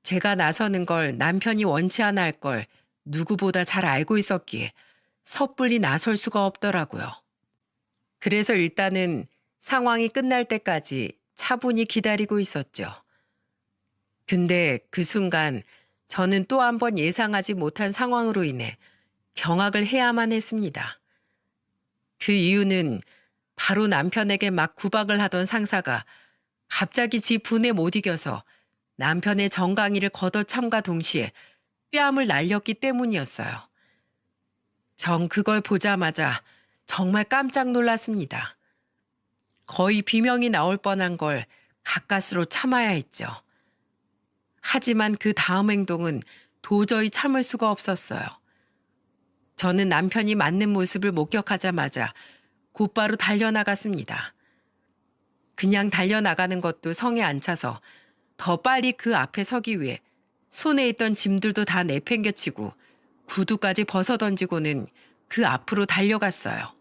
제가 나서는 걸 남편이 원치 않아 할 걸 누구보다 잘 알고 있었기에 섣불리 나설 수가 없더라고요. 그래서 일단은 상황이 끝날 때까지 차분히 기다리고 있었죠. 근데 그 순간 저는 또 한 번 예상하지 못한 상황으로 인해 경악을 해야만 했습니다. 그 이유는 바로 남편에게 막 구박을 하던 상사가 갑자기 지 분에 못 이겨서 남편의 정강이를 걷어참과 동시에 뺨을 날렸기 때문이었어요. 전 그걸 보자마자 정말 깜짝 놀랐습니다. 거의 비명이 나올 뻔한 걸 가까스로 참아야 했죠. 하지만 그 다음 행동은 도저히 참을 수가 없었어요. 저는 남편이 맞는 모습을 목격하자마자 곧바로 달려나갔습니다. 그냥 달려나가는 것도 성에 안 차서 더 빨리 그 앞에 서기 위해 손에 있던 짐들도 다 내팽개치고 구두까지 벗어던지고는 그 앞으로 달려갔어요.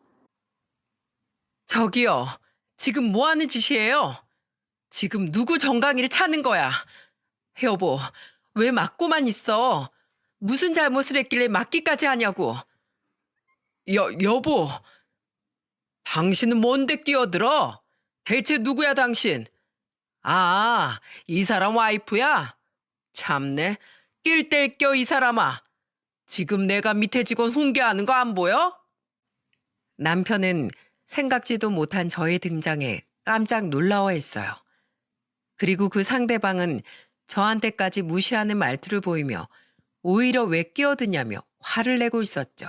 저기요, 지금 뭐 하는 짓이에요? 지금 누구 정강이를 차는 거야? 여보, 왜 막고만 있어? 무슨 잘못을 했길래 막기까지 하냐고. 여보, 당신은 뭔데 끼어들어? 대체 누구야, 당신? 아, 이 사람 와이프야? 참네, 낄 뗄 껴, 이 사람아. 지금 내가 밑에 직원 훈계하는 거 안 보여? 남편은 생각지도 못한 저의 등장에 깜짝 놀라워했어요. 그리고 그 상대방은 저한테까지 무시하는 말투를 보이며 오히려 왜 끼어드냐며 화를 내고 있었죠.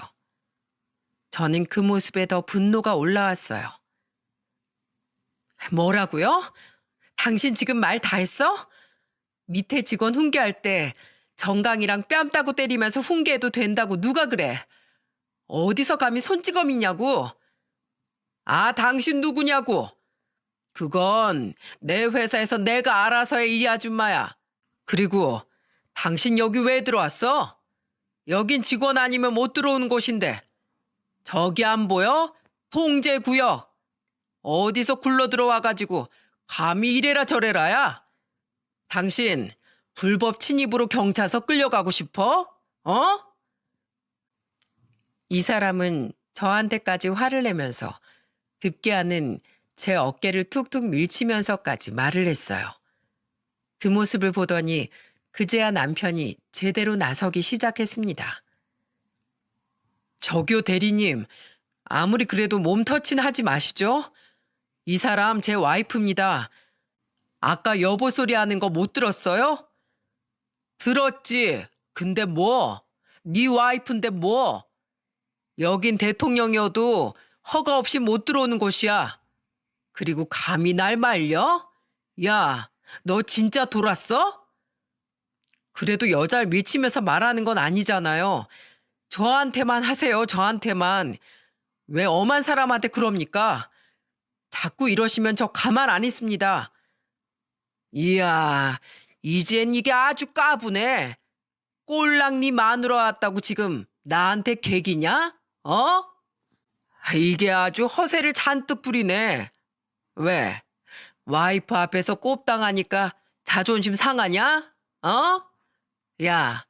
저는 그 모습에 더 분노가 올라왔어요. 뭐라고요? 당신 지금 말 다 했어? 밑에 직원 훈계할 때 정강이랑 뺨 따고 때리면서 훈계해도 된다고 누가 그래? 어디서 감히 손찌검이냐고? 아, 당신 누구냐고? 그건 내 회사에서 내가 알아서 해, 이 아줌마야. 그리고 당신 여기 왜 들어왔어? 여긴 직원 아니면 못 들어오는 곳인데. 저기 안 보여? 통제구역. 어디서 굴러 들어와가지고 감히 이래라 저래라야? 당신 불법 침입으로 경찰서 끌려가고 싶어? 어? 이 사람은 저한테까지 화를 내면서 급기야는 제 어깨를 툭툭 밀치면서까지 말을 했어요. 그 모습을 보더니 그제야 남편이 제대로 나서기 시작했습니다. 저기요 대리님, 아무리 그래도 몸 터치는 하지 마시죠? 이 사람 제 와이프입니다. 아까 여보 소리 하는 거 못 들었어요? 들었지. 근데 뭐? 네 와이프인데 뭐? 여긴 대통령이어도 허가 없이 못 들어오는 곳이야. 그리고 감히 날 말려? 야, 너 진짜 돌았어? 그래도 여자를 밀치면서 말하는 건 아니잖아요. 저한테만 하세요, 저한테만. 왜 엄한 사람한테 그럽니까? 자꾸 이러시면 저 가만 안 있습니다. 이야, 이젠 이게 아주 까부네. 꼴랑 네 마누라 왔다고 지금 나한테 개기냐? 어? 이게 아주 허세를 잔뜩 부리네. 왜? 와이프 앞에서 꼽당하니까 자존심 상하냐? 어? 야,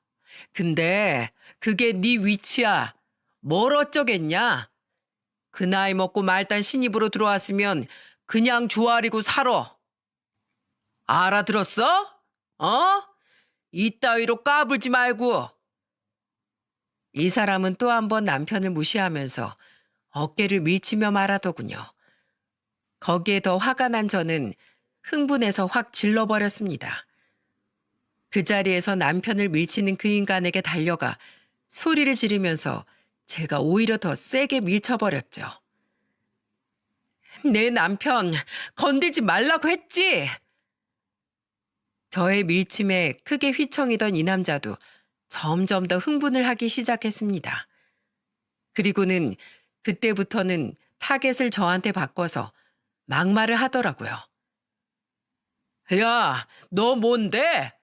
근데 그게 네 위치야. 뭘 어쩌겠냐? 그 나이 먹고 말단 신입으로 들어왔으면 그냥 조아리고 살아. 알아들었어? 어? 이따위로 까불지 말고. 이 사람은 또 한 번 남편을 무시하면서 어깨를 밀치며 말하더군요. 거기에 더 화가 난 저는 흥분해서 확 질러버렸습니다. 그 자리에서 남편을 밀치는 그 인간에게 달려가 소리를 지르면서 제가 오히려 더 세게 밀쳐버렸죠. 내 남편 건들지 말라고 했지? 저의 밀침에 크게 휘청이던 이 남자도 점점 더 흥분을 하기 시작했습니다. 그리고는 그때부터는 타겟을 저한테 바꿔서 막말을 하더라고요. 야, 너 뭔데?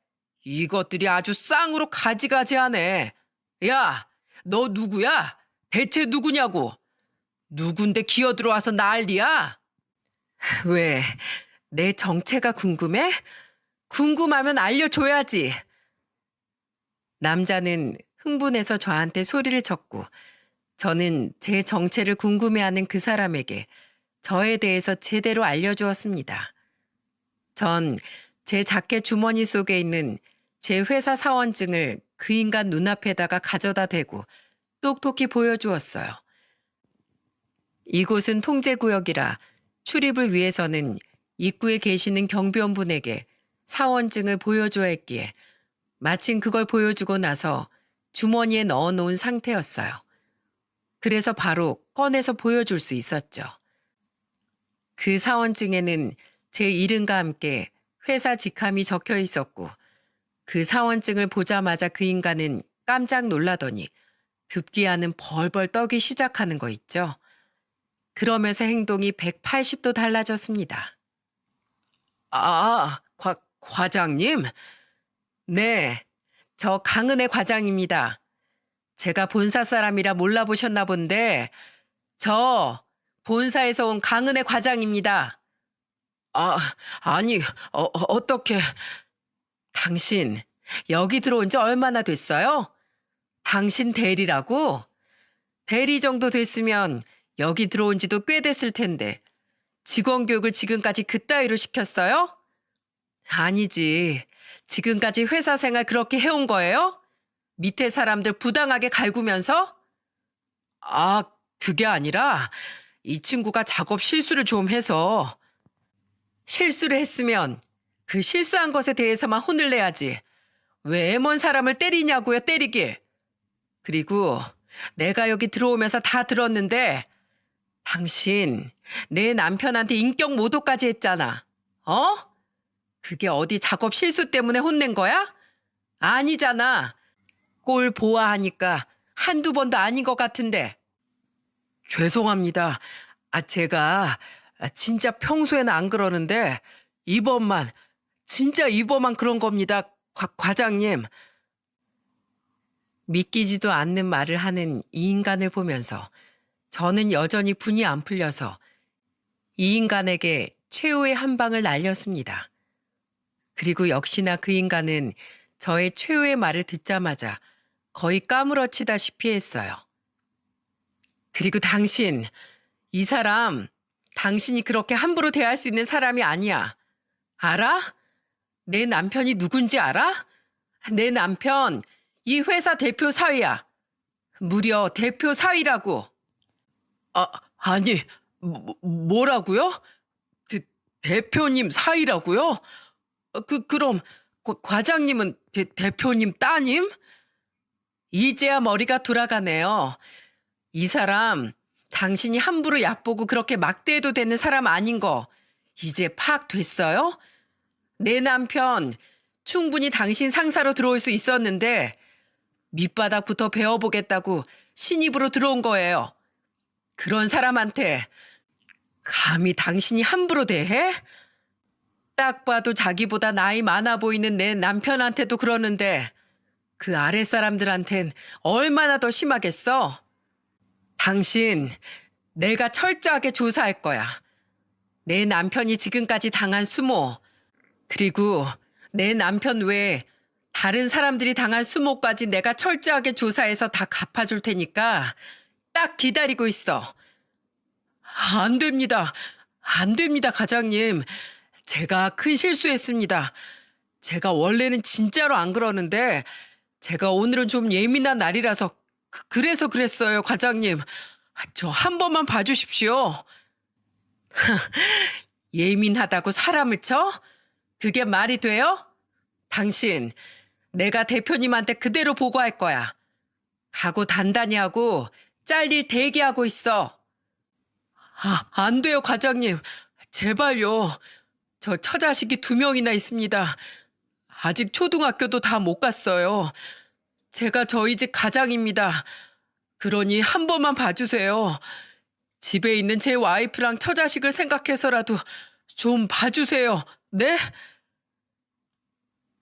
이것들이 아주 쌍으로 가지가지하네. 야, 너 누구야? 대체 누구냐고? 누군데 기어들어와서 난리야? 왜, 내 정체가 궁금해? 궁금하면 알려줘야지. 남자는 흥분해서 저한테 소리를 쳤고 저는 제 정체를 궁금해하는 그 사람에게 저에 대해서 제대로 알려주었습니다. 전 제 자켓 주머니 속에 있는 제 회사 사원증을 그 인간 눈앞에다가 가져다 대고 똑똑히 보여주었어요. 이곳은 통제구역이라 출입을 위해서는 입구에 계시는 경비원분에게 사원증을 보여줘야 했기에 마침 그걸 보여주고 나서 주머니에 넣어놓은 상태였어요. 그래서 바로 꺼내서 보여줄 수 있었죠. 그 사원증에는 제 이름과 함께 회사 직함이 적혀 있었고 그 사원증을 보자마자 그 인간은 깜짝 놀라더니 급기야는 벌벌 떨기 시작하는 거 있죠. 그러면서 행동이 180도 달라졌습니다. 아, 과장님? 네, 저 강은혜 과장입니다. 제가 본사 사람이라 몰라보셨나 본데 저 본사에서 온 강은혜 과장입니다. 아, 아니, 어떻게... 당신 여기 들어온 지 얼마나 됐어요? 당신 대리라고? 대리 정도 됐으면 여기 들어온 지도 꽤 됐을 텐데 직원 교육을 지금까지 그따위로 시켰어요? 아니지. 지금까지 회사 생활 그렇게 해온 거예요? 밑에 사람들 부당하게 갈구면서? 아, 그게 아니라 이 친구가 작업 실수를 좀 해서 실수를 했으면 그 실수한 것에 대해서만 혼을 내야지. 왜 애먼 사람을 때리냐고요, 때리길. 그리고 내가 여기 들어오면서 다 들었는데 당신 내 남편한테 인격 모독까지 했잖아. 어? 그게 어디 작업 실수 때문에 혼낸 거야? 아니잖아. 꼴 보아하니까 한두 번도 아닌 것 같은데. 죄송합니다. 제가 진짜 평소에는 안 그러는데 이번만, 진짜 이번만 그런 겁니다. 과장님. 믿기지도 않는 말을 하는 이 인간을 보면서 저는 여전히 분이 안 풀려서 이 인간에게 최후의 한 방을 날렸습니다. 그리고 역시나 그 인간은 저의 최후의 말을 듣자마자 거의 까무러치다시피 했어요. 그리고 당신, 이 사람, 당신이 그렇게 함부로 대할 수 있는 사람이 아니야. 알아? 내 남편이 누군지 알아? 내 남편, 이 회사 대표 사위야. 무려 대표 사위라고. 아니, 뭐라고요? 대표님 사위라고요? 그럼 과장님은 대표님 따님? 이제야 머리가 돌아가네요. 이 사람, 당신이 함부로 얕보고 그렇게 막대해도 되는 사람 아닌 거 이제 파악됐어요? 내 남편 충분히 당신 상사로 들어올 수 있었는데 밑바닥부터 배워보겠다고 신입으로 들어온 거예요. 그런 사람한테 감히 당신이 함부로 대해? 딱 봐도 자기보다 나이 많아 보이는 내 남편한테도 그러는데 그 아랫사람들한텐 얼마나 더 심하겠어? 당신, 내가 철저하게 조사할 거야. 내 남편이 지금까지 당한 수모, 그리고 내 남편 외에 다른 사람들이 당한 수모까지 내가 철저하게 조사해서 다 갚아줄 테니까 딱 기다리고 있어. 안 됩니다. 안 됩니다, 과장님. 제가 큰 실수했습니다. 제가 원래는 진짜로 안 그러는데 제가 오늘은 좀 예민한 날이라서 그래서 그랬어요, 과장님. 저 한 번만 봐주십시오. 예민하다고 사람을 쳐? 그게 말이 돼요? 당신, 내가 대표님한테 그대로 보고할 거야. 각오 단단히 하고 잘릴 대기하고 있어. 안 돼요, 과장님. 제발요. 저 처자식이 2명이나 있습니다. 아직 초등학교도 다 못 갔어요. 제가 저희 집 가장입니다. 그러니 한 번만 봐주세요. 집에 있는 제 와이프랑 처자식을 생각해서라도 좀 봐주세요. 네?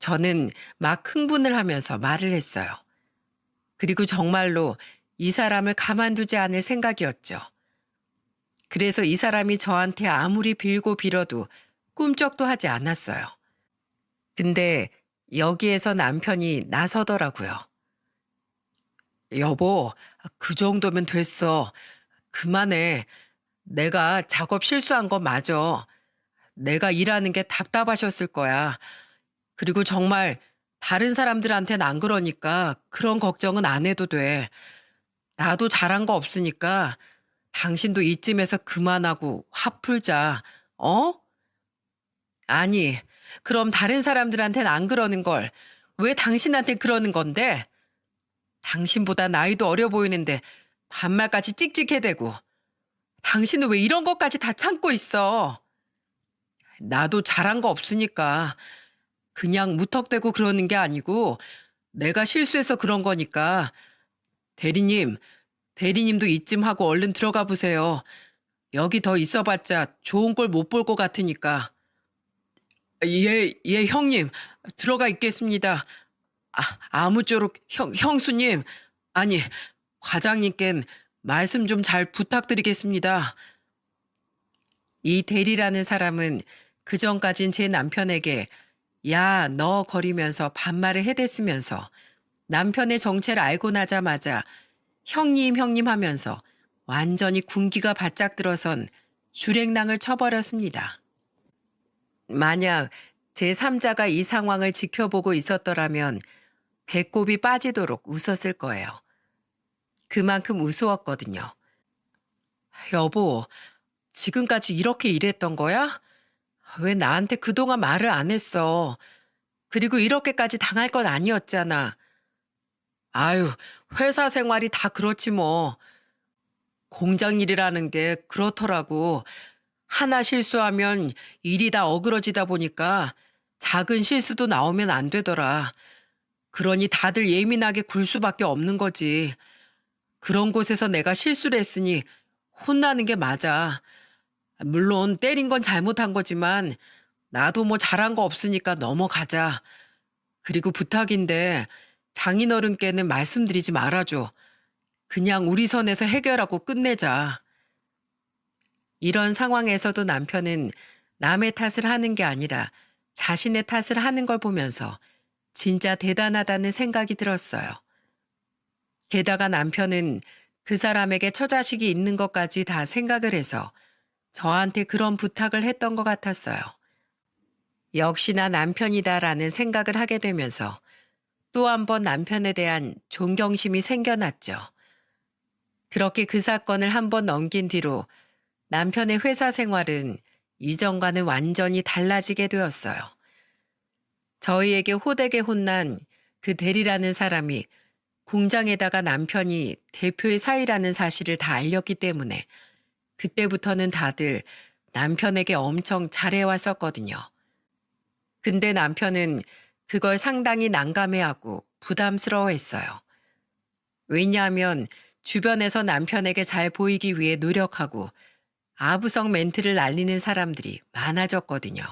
저는 막 흥분을 하면서 말을 했어요. 그리고 정말로 이 사람을 가만두지 않을 생각이었죠. 그래서 이 사람이 저한테 아무리 빌고 빌어도 꿈쩍도 하지 않았어요. 근데 여기에서 남편이 나서더라고요. 여보, 그 정도면 됐어. 그만해. 내가 작업 실수한 건 맞아. 내가 일하는 게 답답하셨을 거야. 그리고 정말 다른 사람들한테는 안 그러니까 그런 걱정은 안 해도 돼. 나도 잘한 거 없으니까 당신도 이쯤에서 그만하고 화 풀자. 어? 아니, 그럼 다른 사람들한테는 안 그러는 걸 왜 당신한테 그러는 건데? 당신보다 나이도 어려 보이는데 반말까지 찍찍해대고. 당신은 왜 이런 것까지 다 참고 있어? 나도 잘한 거 없으니까 그냥 무턱대고 그러는 게 아니고 내가 실수해서 그런 거니까. 대리님도 이쯤 하고 얼른 들어가 보세요. 여기 더 있어봤자 좋은 꼴 못 볼 것 같으니까. 예, 형님. 들어가 있겠습니다. 아무쪼록 형수님, 아니, 과장님껜 말씀 좀 잘 부탁드리겠습니다. 이 대리라는 사람은 그전까진 제 남편에게 야, 너 거리면서 반말을 해댔으면서 남편의 정체를 알고 나자마자 형님 형님 하면서 완전히 군기가 바짝 들어선 주랭랑을 쳐버렸습니다. 만약 제3자가 이 상황을 지켜보고 있었더라면 배꼽이 빠지도록 웃었을 거예요. 그만큼 우스웠거든요. 여보, 지금까지 이렇게 일했던 거야? 왜 나한테 그동안 말을 안 했어? 그리고 이렇게까지 당할 건 아니었잖아. 아유, 회사 생활이 다 그렇지 뭐. 공장 일이라는 게 그렇더라고. 하나 실수하면 일이 다 어그러지다 보니까 작은 실수도 나오면 안 되더라. 그러니 다들 예민하게 굴 수밖에 없는 거지. 그런 곳에서 내가 실수를 했으니 혼나는 게 맞아. 물론 때린 건 잘못한 거지만 나도 뭐 잘한 거 없으니까 넘어가자. 그리고 부탁인데 장인어른께는 말씀드리지 말아줘. 그냥 우리 선에서 해결하고 끝내자. 이런 상황에서도 남편은 남의 탓을 하는 게 아니라 자신의 탓을 하는 걸 보면서 진짜 대단하다는 생각이 들었어요. 게다가 남편은 그 사람에게 처자식이 있는 것까지 다 생각을 해서 저한테 그런 부탁을 했던 것 같았어요. 역시나 남편이다라는 생각을 하게 되면서 또 한 번 남편에 대한 존경심이 생겨났죠. 그렇게 그 사건을 한 번 넘긴 뒤로 남편의 회사 생활은 이전과는 완전히 달라지게 되었어요. 저희에게 호되게 혼난 그 대리라는 사람이 공장에다가 남편이 대표의 사위라는 사실을 다 알렸기 때문에 그때부터는 다들 남편에게 엄청 잘해왔었거든요. 근데 남편은 그걸 상당히 난감해하고 부담스러워했어요. 왜냐하면 주변에서 남편에게 잘 보이기 위해 노력하고 아부성 멘트를 날리는 사람들이 많아졌거든요.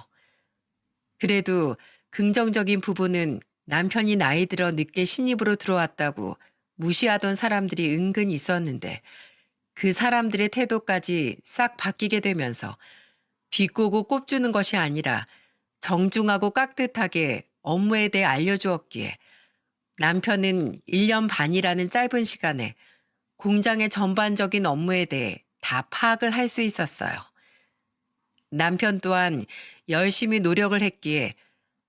그래도 긍정적인 부분은 남편이 나이 들어 늦게 신입으로 들어왔다고 무시하던 사람들이 은근 있었는데 그 사람들의 태도까지 싹 바뀌게 되면서 비꼬고 꼽주는 것이 아니라 정중하고 깍듯하게 업무에 대해 알려주었기에 남편은 1년 반이라는 짧은 시간에 공장의 전반적인 업무에 대해 다 파악을 할 수 있었어요. 남편 또한 열심히 노력을 했기에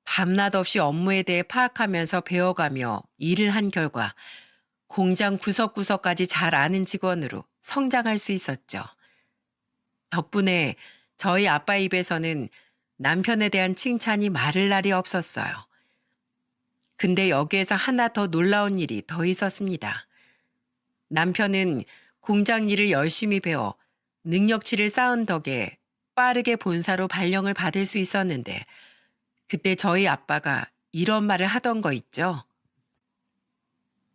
밤낮 없이 업무에 대해 파악하면서 배워가며 일을 한 결과 공장 구석구석까지 잘 아는 직원으로 성장할 수 있었죠. 덕분에 저희 아빠 입에서는 남편에 대한 칭찬이 마를 날이 없었어요. 근데 여기에서 하나 더 놀라운 일이 더 있었습니다. 남편은 공장 일을 열심히 배워 능력치를 쌓은 덕에 빠르게 본사로 발령을 받을 수 있었는데 그때 저희 아빠가 이런 말을 하던 거 있죠.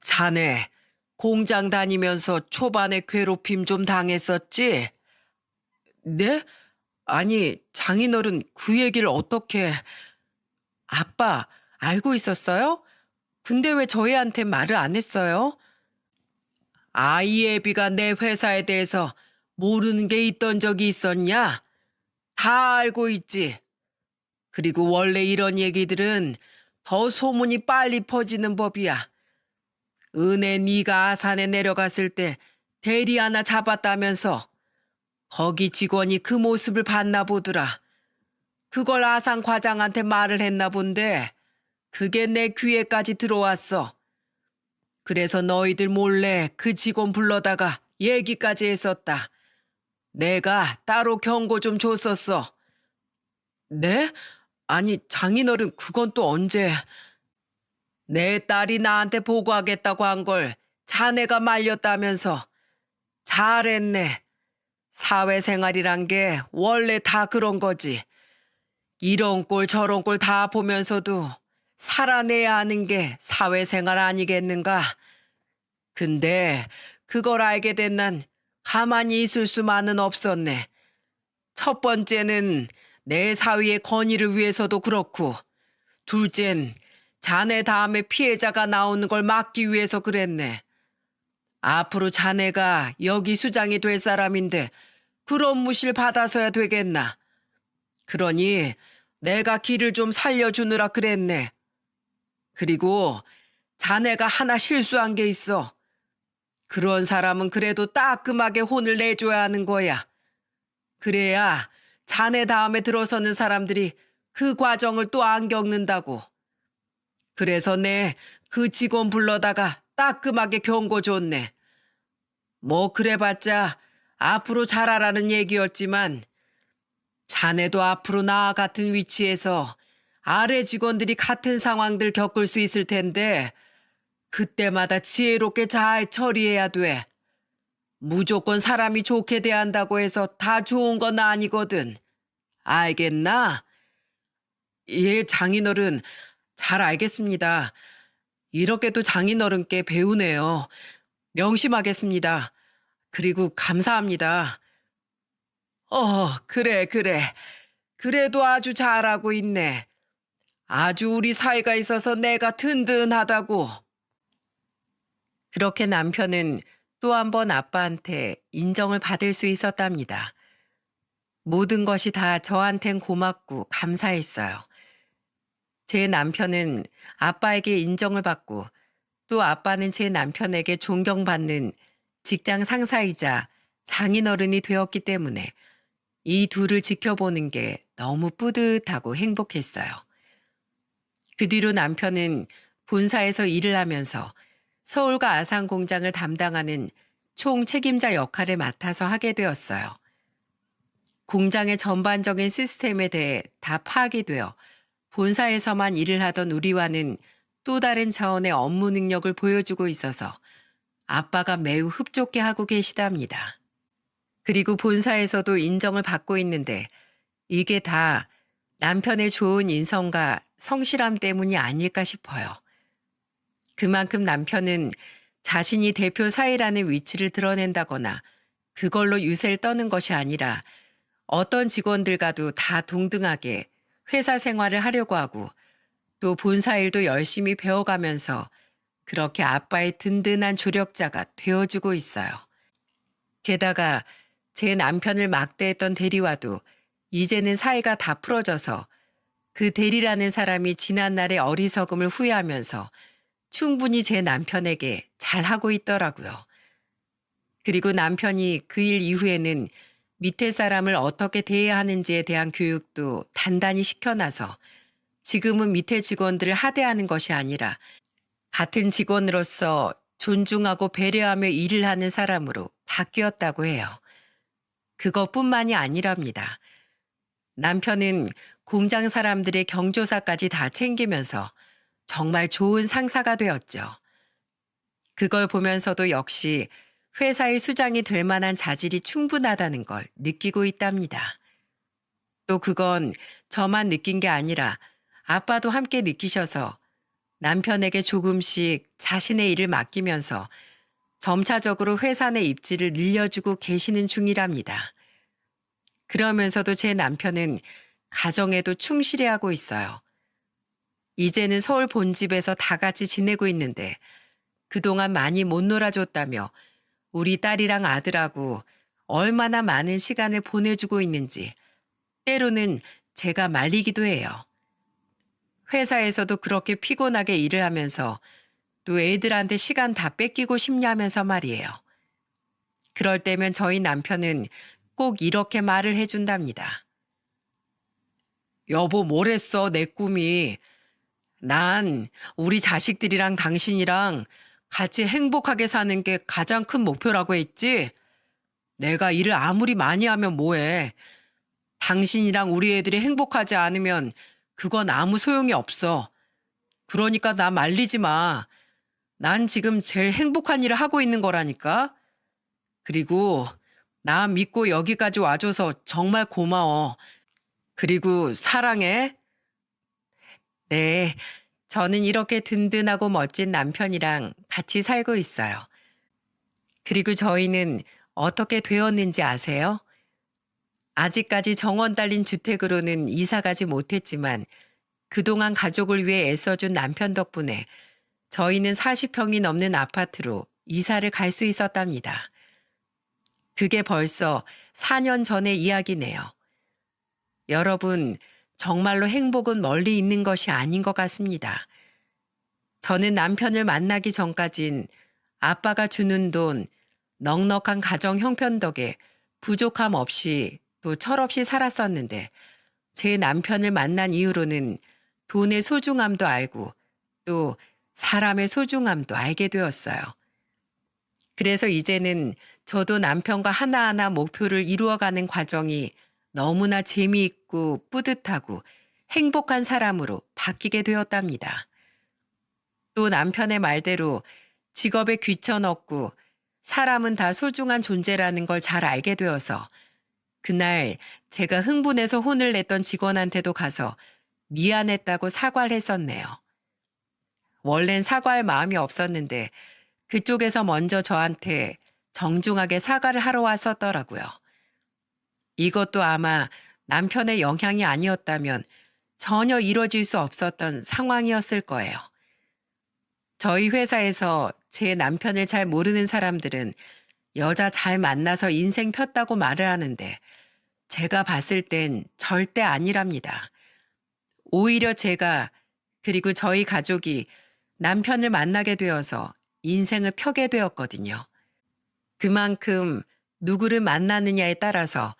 자네, 공장 다니면서 초반에 괴롭힘 좀 당했었지? 네? 아니, 장인어른 그 얘기를 어떻게... 아빠, 알고 있었어요? 근데 왜 저희한테 말을 안 했어요? 아이애비가 내 회사에 대해서 모르는 게 있던 적이 있었냐? 다 알고 있지. 그리고 원래 이런 얘기들은 더 소문이 빨리 퍼지는 법이야. 은혜 네가 아산에 내려갔을 때 대리 하나 잡았다면서 거기 직원이 그 모습을 봤나 보더라. 그걸 아산 과장한테 말을 했나 본데 그게 내 귀에까지 들어왔어. 그래서 너희들 몰래 그 직원 불러다가 얘기까지 했었다. 내가 따로 경고 좀 줬었어. 네? 아니 장인어른 그건 또 언제... 내 딸이 나한테 보고하겠다고 한 걸 자네가 말렸다면서. 잘했네. 사회생활이란 게 원래 다 그런 거지. 이런 꼴 저런 꼴 다 보면서도 살아내야 하는 게 사회생활 아니겠는가? 근데 그걸 알게 된 난 가만히 있을 수만은 없었네. 첫 번째는 내 사위의 권위를 위해서도 그렇고 둘째는 자네 다음에 피해자가 나오는 걸 막기 위해서 그랬네. 앞으로 자네가 여기 수장이 될 사람인데 그런 무시를 받아서야 되겠나. 그러니 내가 길을 좀 살려주느라 그랬네. 그리고 자네가 하나 실수한 게 있어. 그런 사람은 그래도 따끔하게 혼을 내줘야 하는 거야. 그래야 자네 다음에 들어서는 사람들이 그 과정을 또 안 겪는다고. 그래서 내 그 직원 불러다가 따끔하게 경고 줬네. 뭐 그래봤자 앞으로 잘하라는 얘기였지만 자네도 앞으로 나와 같은 위치에서 아래 직원들이 같은 상황들 겪을 수 있을 텐데 그때마다 지혜롭게 잘 처리해야 돼. 무조건 사람이 좋게 대한다고 해서 다 좋은 건 아니거든. 알겠나? 예, 장인어른. 잘 알겠습니다. 이렇게도 장인어른께 배우네요. 명심하겠습니다. 그리고 감사합니다. 그래, 그래. 그래도 아주 잘하고 있네. 아주 우리 사이가 있어서 내가 든든하다고. 그렇게 남편은 또 한 번 아빠한테 인정을 받을 수 있었답니다. 모든 것이 다 저한텐 고맙고 감사했어요. 제 남편은 아빠에게 인정을 받고 또 아빠는 제 남편에게 존경받는 직장 상사이자 장인어른이 되었기 때문에 이 둘을 지켜보는 게 너무 뿌듯하고 행복했어요. 그 뒤로 남편은 본사에서 일을 하면서 서울과 아산 공장을 담당하는 총 책임자 역할을 맡아서 하게 되었어요. 공장의 전반적인 시스템에 대해 다 파악이 되어 본사에서만 일을 하던 우리와는 또 다른 차원의 업무 능력을 보여주고 있어서 아빠가 매우 흡족해 하고 계시답니다. 그리고 본사에서도 인정을 받고 있는데 이게 다 남편의 좋은 인성과 성실함 때문이 아닐까 싶어요. 그만큼 남편은 자신이 대표 사이라는 위치를 드러낸다거나 그걸로 유세를 떠는 것이 아니라 어떤 직원들과도 다 동등하게 회사 생활을 하려고 하고 또 본사 일도 열심히 배워가면서 그렇게 아빠의 든든한 조력자가 되어주고 있어요. 게다가 제 남편을 막대했던 대리와도 이제는 사이가 다 풀어져서 그 대리라는 사람이 지난날의 어리석음을 후회하면서 충분히 제 남편에게 잘하고 있더라고요. 그리고 남편이 그 일 이후에는 밑에 사람을 어떻게 대해야 하는지에 대한 교육도 단단히 시켜놔서 지금은 밑에 직원들을 하대하는 것이 아니라 같은 직원으로서 존중하고 배려하며 일을 하는 사람으로 바뀌었다고 해요. 그것뿐만이 아니랍니다. 남편은 공장 사람들의 경조사까지 다 챙기면서 정말 좋은 상사가 되었죠. 그걸 보면서도 역시 회사의 수장이 될 만한 자질이 충분하다는 걸 느끼고 있답니다. 또 그건 저만 느낀 게 아니라 아빠도 함께 느끼셔서 남편에게 조금씩 자신의 일을 맡기면서 점차적으로 회사 내 입지를 늘려주고 계시는 중이랍니다. 그러면서도 제 남편은 가정에도 충실해하고 있어요. 이제는 서울 본집에서 다 같이 지내고 있는데 그동안 많이 못 놀아줬다며 우리 딸이랑 아들하고 얼마나 많은 시간을 보내주고 있는지 때로는 제가 말리기도 해요. 회사에서도 그렇게 피곤하게 일을 하면서 또 애들한테 시간 다 뺏기고 싶냐면서 말이에요. 그럴 때면 저희 남편은 꼭 이렇게 말을 해준답니다. 여보, 뭐랬어, 내 꿈이. 난 우리 자식들이랑 당신이랑 같이 행복하게 사는 게 가장 큰 목표라고 했지. 내가 일을 아무리 많이 하면 뭐해. 당신이랑 우리 애들이 행복하지 않으면 그건 아무 소용이 없어. 그러니까 나 말리지 마. 난 지금 제일 행복한 일을 하고 있는 거라니까. 그리고 나 믿고 여기까지 와줘서 정말 고마워. 그리고 사랑해. 네, 저는 이렇게 든든하고 멋진 남편이랑 같이 살고 있어요. 그리고 저희는 어떻게 되었는지 아세요? 아직까지 정원 딸린 주택으로는 이사 가지 못했지만 그동안 가족을 위해 애써준 남편 덕분에 저희는 40평이 넘는 아파트로 이사를 갈 수 있었답니다. 그게 벌써 4년 전의 이야기네요. 여러분, 정말로 행복은 멀리 있는 것이 아닌 것 같습니다. 저는 남편을 만나기 전까진 아빠가 주는 돈, 넉넉한 가정 형편 덕에 부족함 없이 또 철없이 살았었는데 제 남편을 만난 이후로는 돈의 소중함도 알고 또 사람의 소중함도 알게 되었어요. 그래서 이제는 저도 남편과 하나하나 목표를 이루어가는 과정이 너무나 재미있고 뿌듯하고 행복한 사람으로 바뀌게 되었답니다. 또 남편의 말대로 직업에 귀천없고 사람은 다 소중한 존재라는 걸 잘 알게 되어서 그날 제가 흥분해서 혼을 냈던 직원한테도 가서 미안했다고 사과를 했었네요. 원래는 사과할 마음이 없었는데 그쪽에서 먼저 저한테 정중하게 사과를 하러 왔었더라고요. 이것도 아마 남편의 영향이 아니었다면 전혀 이뤄질 수 없었던 상황이었을 거예요. 저희 회사에서 제 남편을 잘 모르는 사람들은 여자 잘 만나서 인생 폈다고 말을 하는데 제가 봤을 땐 절대 아니랍니다. 오히려 제가 그리고 저희 가족이 남편을 만나게 되어서 인생을 펴게 되었거든요. 그만큼 누구를 만나느냐에 따라서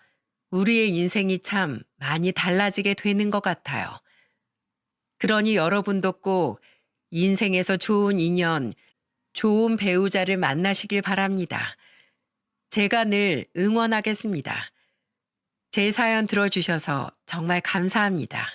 우리의 인생이 참 많이 달라지게 되는 것 같아요. 그러니 여러분도 꼭 인생에서 좋은 인연, 좋은 배우자를 만나시길 바랍니다. 제가 늘 응원하겠습니다. 제 사연 들어주셔서 정말 감사합니다.